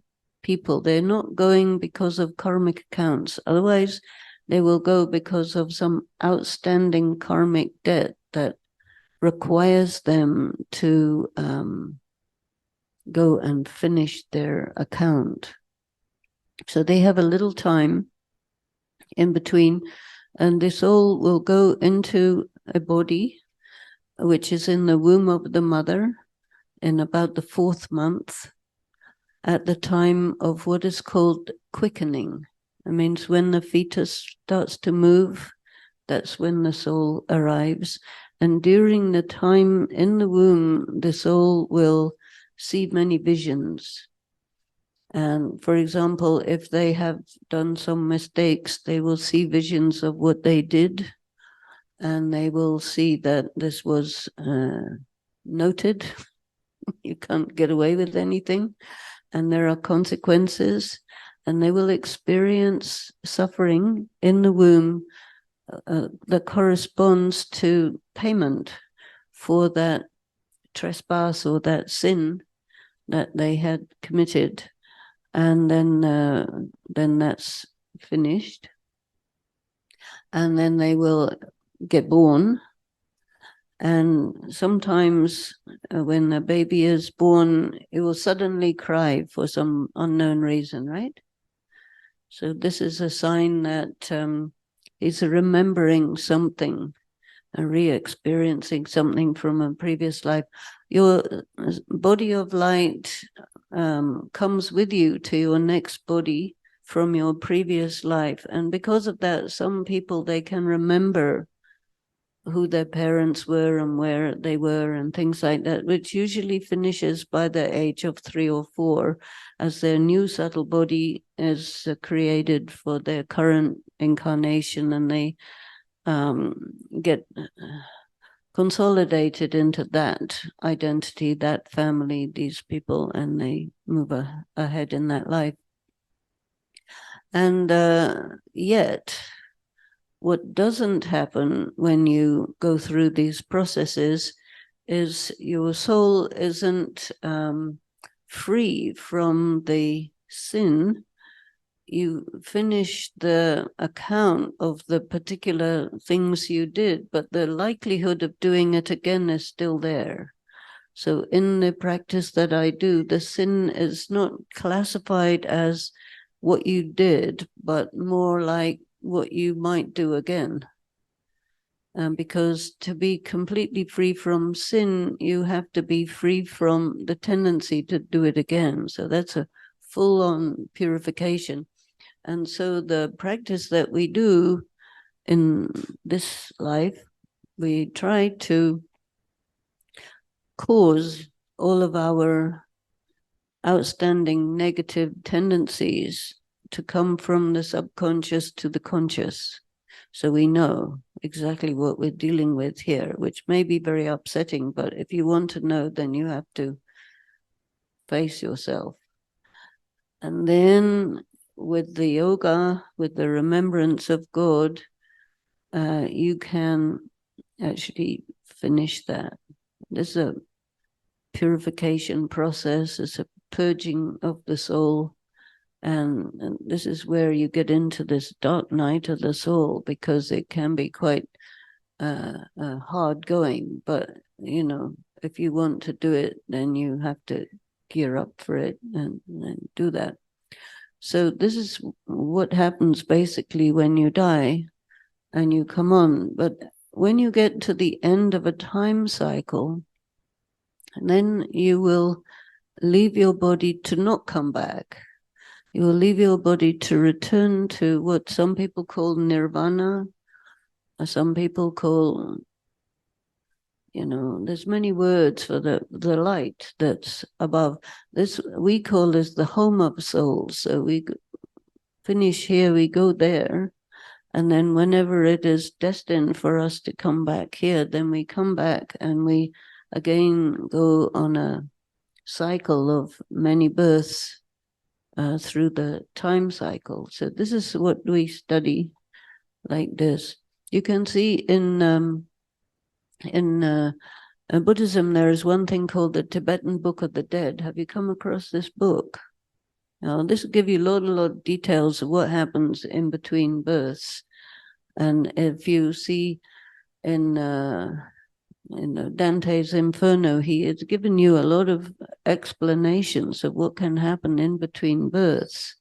people. They're not going because of karmic accounts. Otherwise, they will go because of some outstanding karmic debt that requires them to go and finish their account. So they have a little time in between, and the soul will go into a body which is in the womb of the mother in about the 4th month at the time of what is called quickening. It means when the fetus starts to move, that's when the soul arrives. And during the time in the womb, the soul will see many visions. And for example, if they have done some mistakes, they will see visions of what they did, and they will see that this was noted. You can't get away with anything, and there are consequences, and they will experience suffering in the womb that corresponds to payment for that trespass or that sin that they had committed. And then that's finished. And then they will get born. And sometimes when a baby is born, it will suddenly cry for some unknown reason, right? So this is a sign that he's remembering something, re-experiencing something from a previous life. Your body of light comes with you to your next body from your previous life. And because of that, some people, they can remember who their parents were and where they were and things like that, which usually finishes by the age of 3 or 4 as their new subtle body is created for their current incarnation, and they get consolidated into that identity, that family, these people, and they move ahead in that life. And yet, what doesn't happen when you go through these processes is your soul isn't free from the sin. You finish the account of the particular things you did, but the likelihood of doing it again is still there. So in the practice that I do, the sin is not classified as what you did, but more like what you might do again. Because to be completely free from sin, you have to be free from the tendency to do it again. So that's a full-on purification. And so the practice that we do in this life, we try to cause all of our outstanding negative tendencies to come from the subconscious to the conscious. So we know exactly what we're dealing with here, which may be very upsetting, but if you want to know, then you have to face yourself. And then with the yoga, with the remembrance of God, you can actually finish that. This is a purification process, it's a purging of the soul. And this is where you get into this dark night of the soul, because it can be quite hard going. But, you know, if you want to do it, then you have to gear up for it and do that. So this is what happens basically when you die and you come on. But when you get to the end of a time cycle, then you will leave your body to not come back. You will leave your body to return to what some people call nirvana, or some people call, you know, there's many words for the light that's above. This, we call this the home of souls. So we finish here, we go there, and then whenever it is destined for us to come back here, then we come back and we again go on a cycle of many births through the time cycle. So this is what we study like this. You can see in Buddhism, there is one thing called the Tibetan Book of the Dead. Have you come across this book? Now, this will give you a lot of details of what happens in between births. And if you see in Dante's Inferno, he has given you a lot of explanations of what can happen in between births.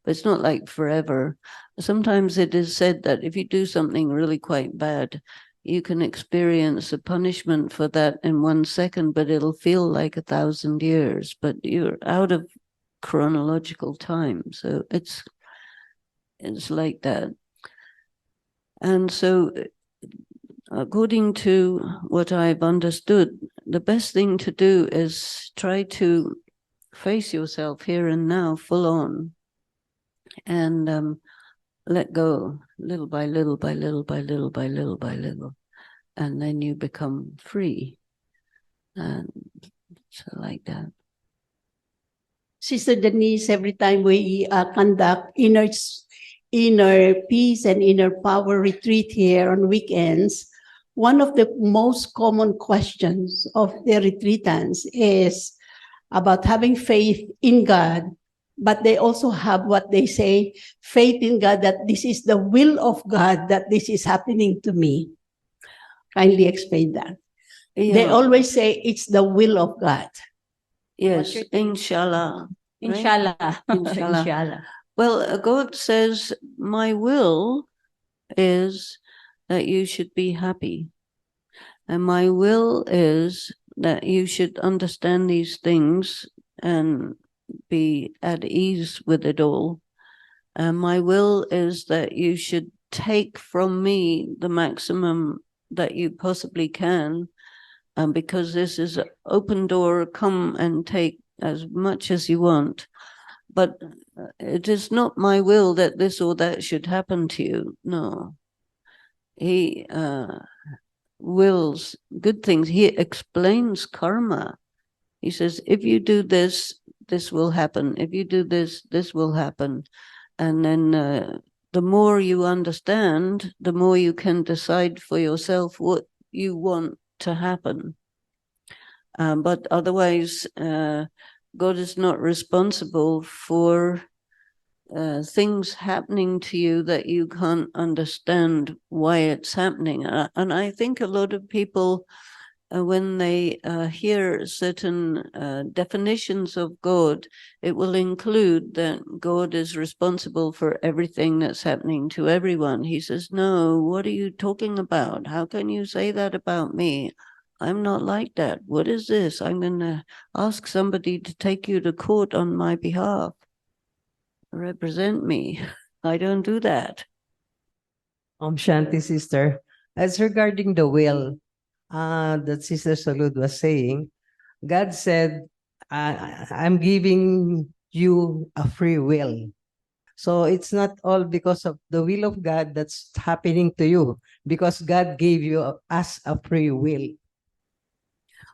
But it's not like forever. Sometimes it is said that if you do something really quite bad, you can experience a punishment for that in 1 second, but it'll feel like 1,000 years. But you're out of chronological time. So it's like that. And so according to what I've understood, the best thing to do is try to face yourself here and now, full on, and let go, little by little, by little, by little, by little, by little, and then you become free. And so like that. Sister Denise, every time we conduct inner peace and inner power retreat here on weekends, one of the most common questions of the retreatants is about having faith in God, but they also have what they say, faith in God, that this is the will of God, that this is happening to me. Kindly explain that. Yeah. They always say it's the will of God. Yes, inshallah. Right? Inshallah. Inshallah. Inshallah. Well, God says, my will is that you should be happy. And my will is that you should understand these things and be at ease with it all. And my will is that you should take from me the maximum that you possibly can, because this is an open door, come and take as much as you want. But it is not my will that this or that should happen to you. No. He wills good things. He explains karma. He says, if you do this, this will happen. If you do this, this will happen. And then the more you understand, the more you can decide for yourself what you want to happen. But otherwise, God is not responsible for things happening to you that you can't understand why it's happening. And I think a lot of people when they hear certain definitions of God, it will include that God is responsible for everything that's happening to everyone. He says, no, what are you talking about? How can you say that about me? I'm not like that. What is this? I'm going to ask somebody to take you to court on my behalf. Represent me. I don't do that. Shanti sister, as regarding the will, that Sister Salud was saying, God said, I'm giving you a free will. So it's not all because of the will of God that's happening to you, because God gave you us a free will.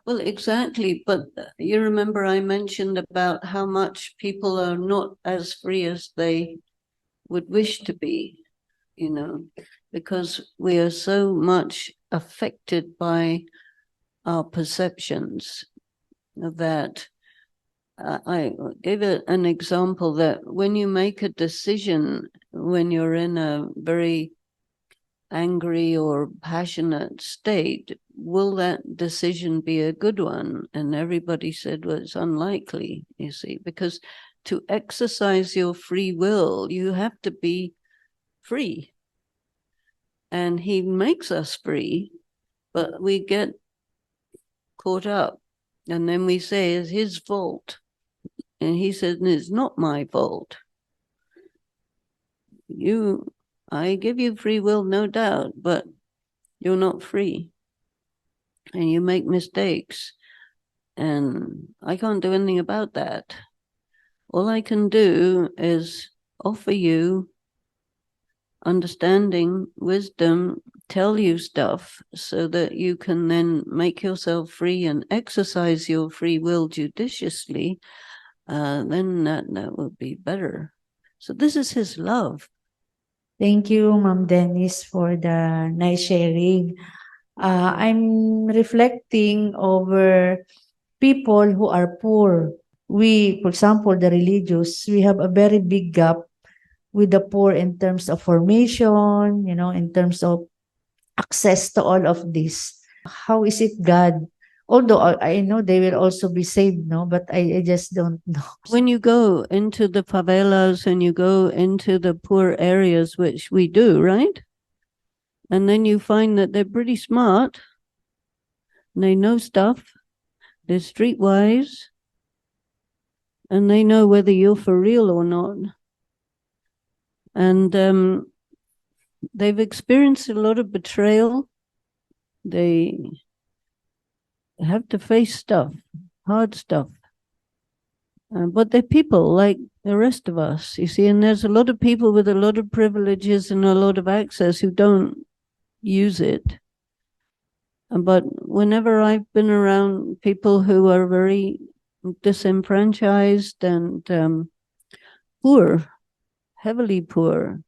Well, exactly. But you remember I mentioned about how much people are not as free as they would wish to be, you know, because we are so much affected by our perceptions that I gave an example that when you make a decision, when you're in a very angry or passionate state, will that decision be a good one? And everybody said, well, it's unlikely, you see, because to exercise your free will, you have to be free. And he makes us free, but we get caught up. And then we say it's his fault. And he says, it's not my fault. I give you free will, no doubt, but you're not free. And you make mistakes. And I can't do anything about that. All I can do is offer you understanding, wisdom, tell you stuff so that you can then make yourself free and exercise your free will judiciously. Then that would be better. So this is his love. Thank you, Ma'am Dennis, for the nice sharing. I'm reflecting over people who are poor. We, for example, the religious, we have a very big gap with the poor in terms of formation, in terms of access to all of this. How is it God? Although I know they will also be saved, no, but I just don't know. When you go into the favelas and you go into the poor areas, which we do, right? And then you find that they're pretty smart. They know stuff. They're streetwise. And they know whether you're for real or not. And they've experienced a lot of betrayal. They have to face stuff, hard stuff. But they're people like the rest of us, you see, and there's a lot of people with a lot of privileges and a lot of access who don't use it. But whenever I've been around people who are very disenfranchised and poor, heavily poor,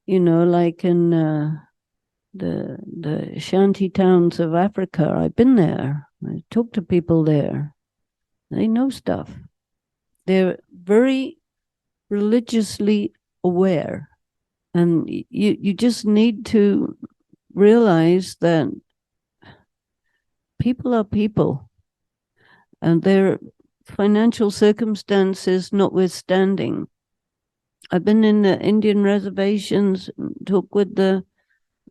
like in the shanty towns of Africa, I've been there. I talk to people there. They know stuff. They're very religiously aware. And you just need to realize that people are people. And their financial circumstances notwithstanding. I've been in the Indian reservations, talk with the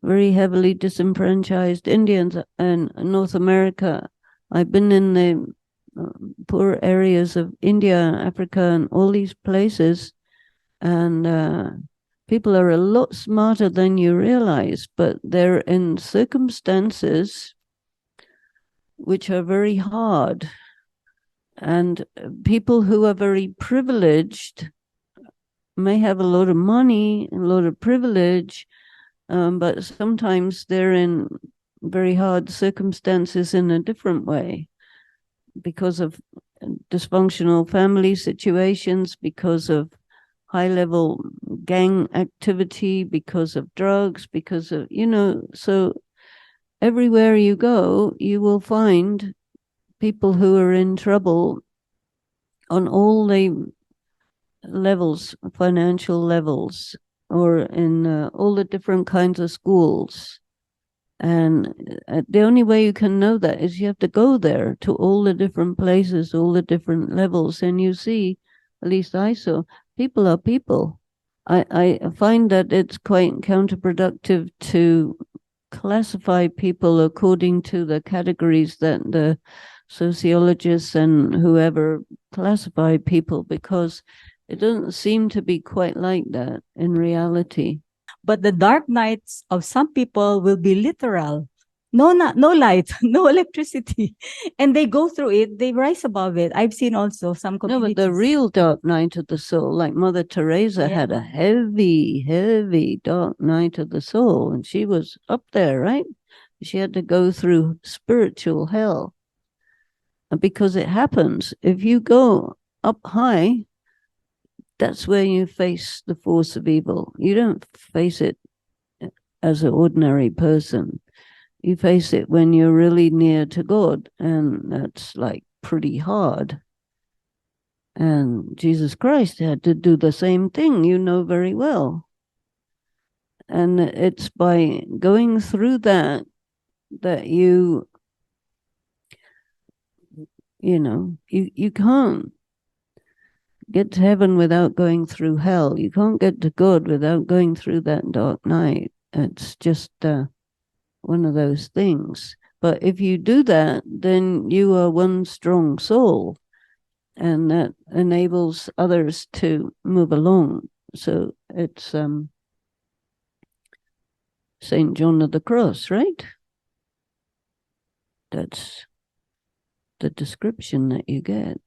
very heavily disenfranchised Indians in North America. I've been in the poor areas of India, Africa, and all these places. And people are a lot smarter than you realize, but they're in circumstances which are very hard. And people who are very privileged may have a lot of money, a lot of privilege, but sometimes they're in very hard circumstances in a different way because of dysfunctional family situations, because of high-level gang activity, because of drugs, because of, so everywhere you go, you will find people who are in trouble on all the levels, financial levels, or in all the different kinds of schools. And the only way you can know that is you have to go there to all the different places, all the different levels, and you see, at least I saw, people are people. I find that it's quite counterproductive to classify people according to the categories that the sociologists and whoever classify people, because it doesn't seem to be quite like that in reality. But the dark nights of some people will be literal. No light, no electricity. And they go through it, they rise above it. I've seen also some No, communities. but the real dark night of the soul, like Mother Teresa had a heavy, heavy dark night of the soul, and she was up there, right? She had to go through spiritual hell. And because it happens, if you go up high, that's where you face the force of evil. You don't face it as an ordinary person. You face it when you're really near to God, and that's like pretty hard. And Jesus Christ had to do the same thing, you know very well. And it's by going through that you can't get to heaven without going through hell. You can't get to God without going through that dark night. It's just one of those things. But if you do that, then you are one strong soul, and that enables others to move along. So it's Saint John of the Cross, right? That's the description that you get.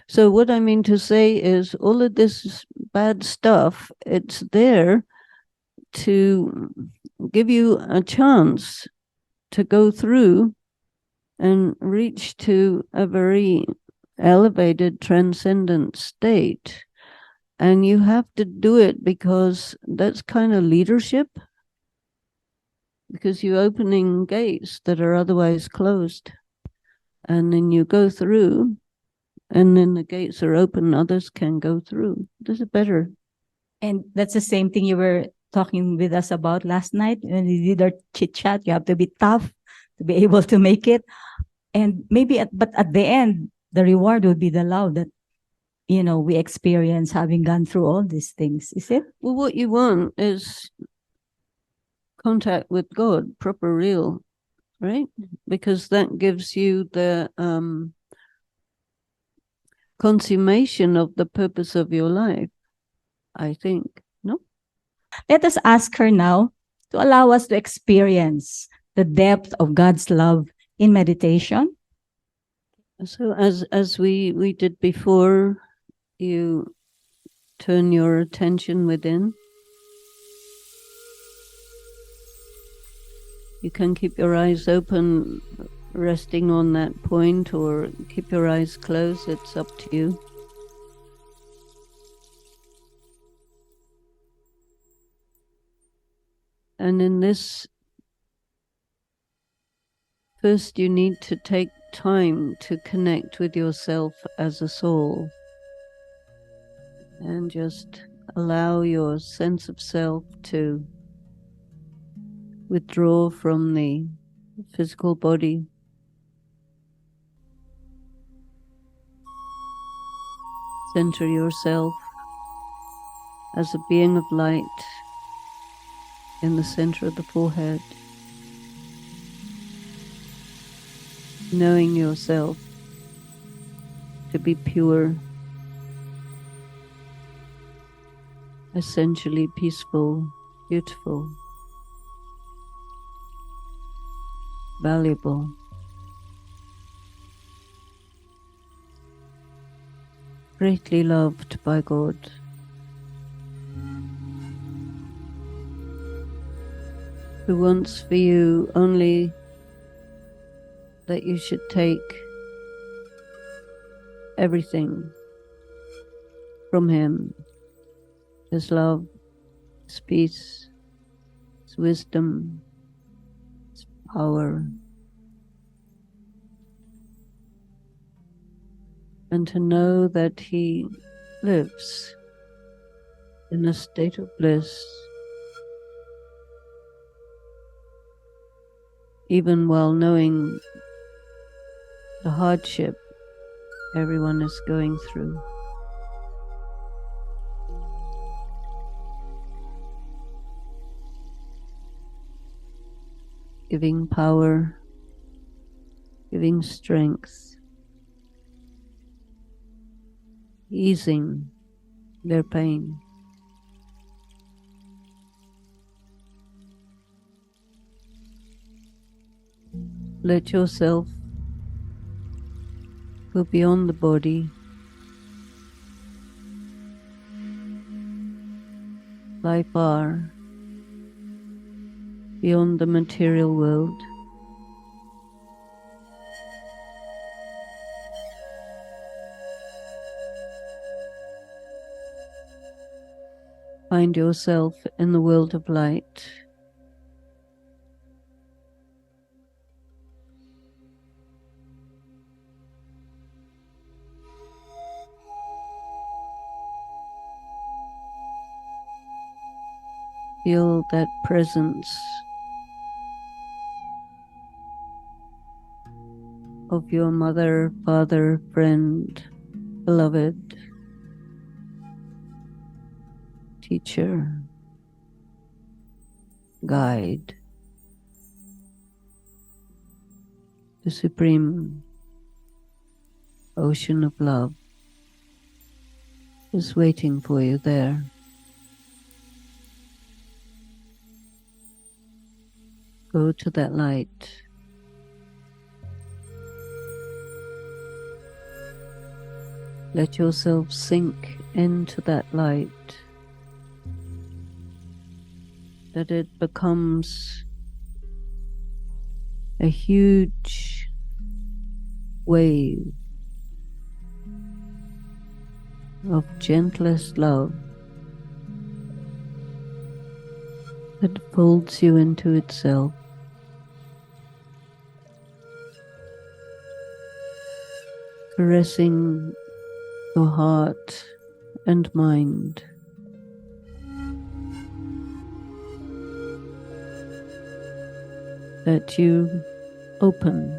So what I mean to say is all of this bad stuff, it's there to give you a chance to go through and reach to a very elevated transcendent state. And you have to do it because that's kind of leadership, because you're opening gates that are otherwise closed. And then you go through, and then the gates are open, others can go through. This is better. And that's the same thing you were talking with us about last night when we did our chit chat. You have to be tough to be able to make it. And maybe, but at the end, the reward will be the love that, we experience having gone through all these things. Is it? Well, what you want is contact with God, proper real, right? Because that gives you the consummation of the purpose of your life, I think. No? Let us ask her now to allow us to experience the depth of God's love in meditation. So as we did before, you turn your attention within. You can keep your eyes open, resting on that point, or keep your eyes closed. It's up to you. And in this, first you need to take time to connect with yourself as a soul, and just allow your sense of self to withdraw from the physical body. Center yourself as a being of light in the center of the forehead, knowing yourself to be pure, essentially peaceful, beautiful, valuable. Greatly loved by God. Who wants for you only that you should take everything from Him, His love, His peace, His wisdom, His power, and to know that He lives in a state of bliss, even while knowing the hardship everyone is going through. Giving power, giving strength, easing their pain. Let yourself go beyond the body, fly far beyond the material world. Find yourself in the world of light. Feel that presence of your mother, father, friend, beloved, teacher, guide, the supreme ocean of love is waiting for you there. Go to that light. Let yourself sink into that light, that it becomes a huge wave of gentlest love that folds you into itself. Caressing your heart and mind. That you open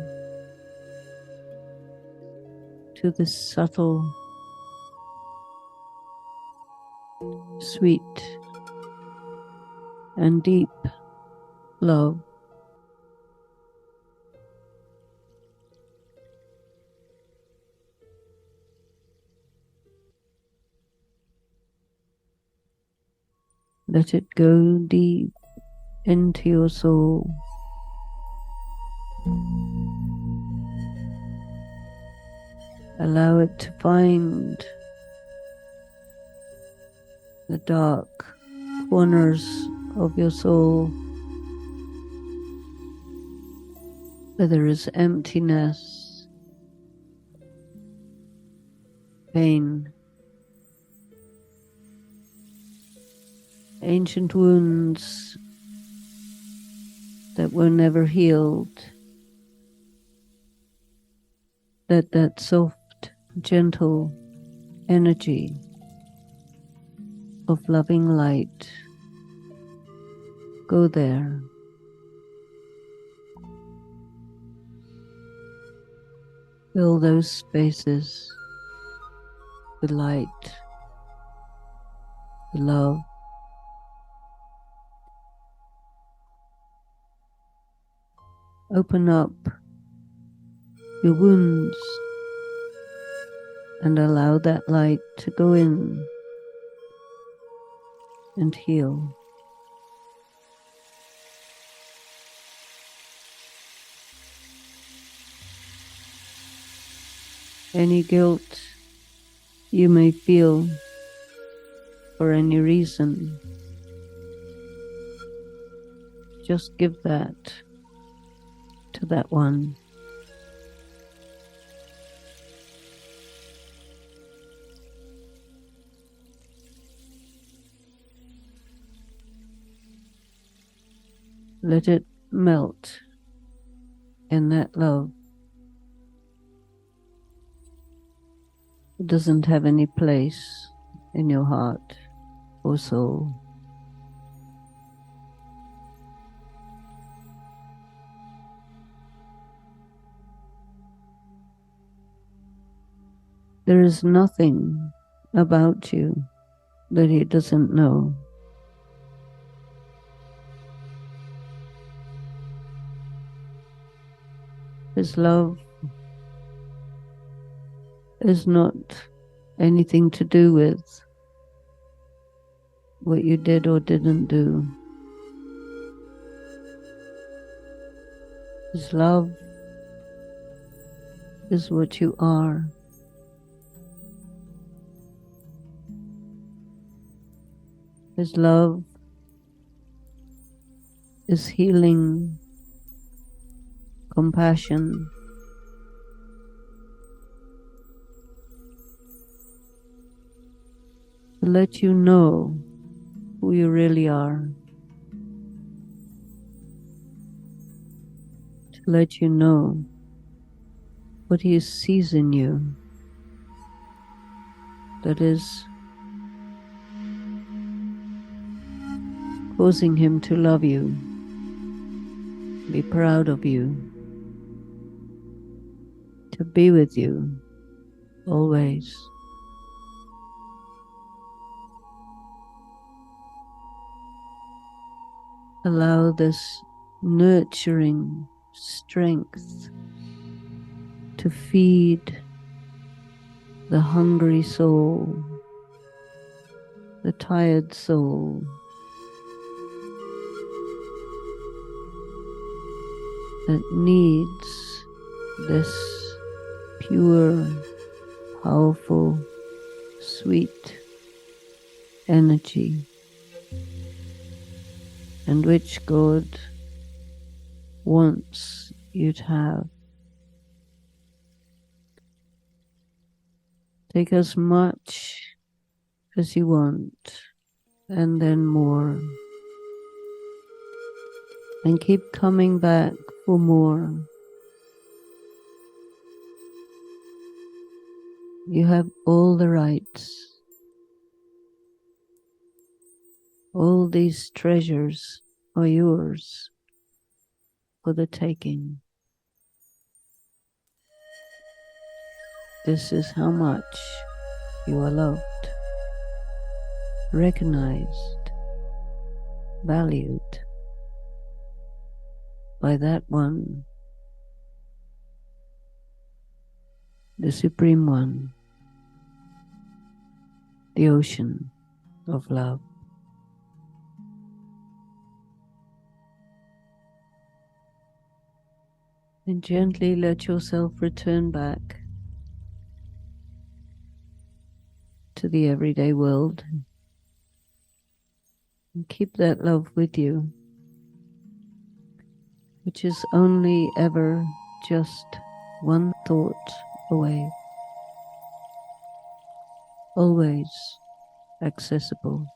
to this subtle, sweet, and deep love. Let it go deep into your soul. Allow it to find the dark corners of your soul where there is emptiness, pain, ancient wounds that were never healed. Let that soft, gentle energy of loving light go there. Fill those spaces with light, with love. Open up your wounds and allow that light to go in and heal. Any guilt you may feel for any reason, just give that to that one. Let it melt in that love. It doesn't have any place in your heart or soul. There is nothing about you that he doesn't know. His love is not anything to do with what you did or didn't do. His love is what you are. His love is healing, compassion, to let you know who you really are, to let you know what he sees in you that is causing him to love you, be proud of you, to be with you always. Allow this nurturing strength to feed the hungry soul, the tired soul, that needs this pure, powerful, sweet energy, and which God wants you to have. Take as much as you want, and then more. And keep coming back for more. You have all the rights. All these treasures are yours for the taking. This is how much you are loved, recognized, valued by that one, the Supreme One, the ocean of love. And gently let yourself return back to the everyday world. And keep that love with you, which is only ever just one thought away. Always accessible.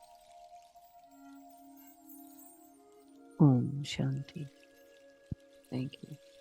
Om Shanti. Thank you.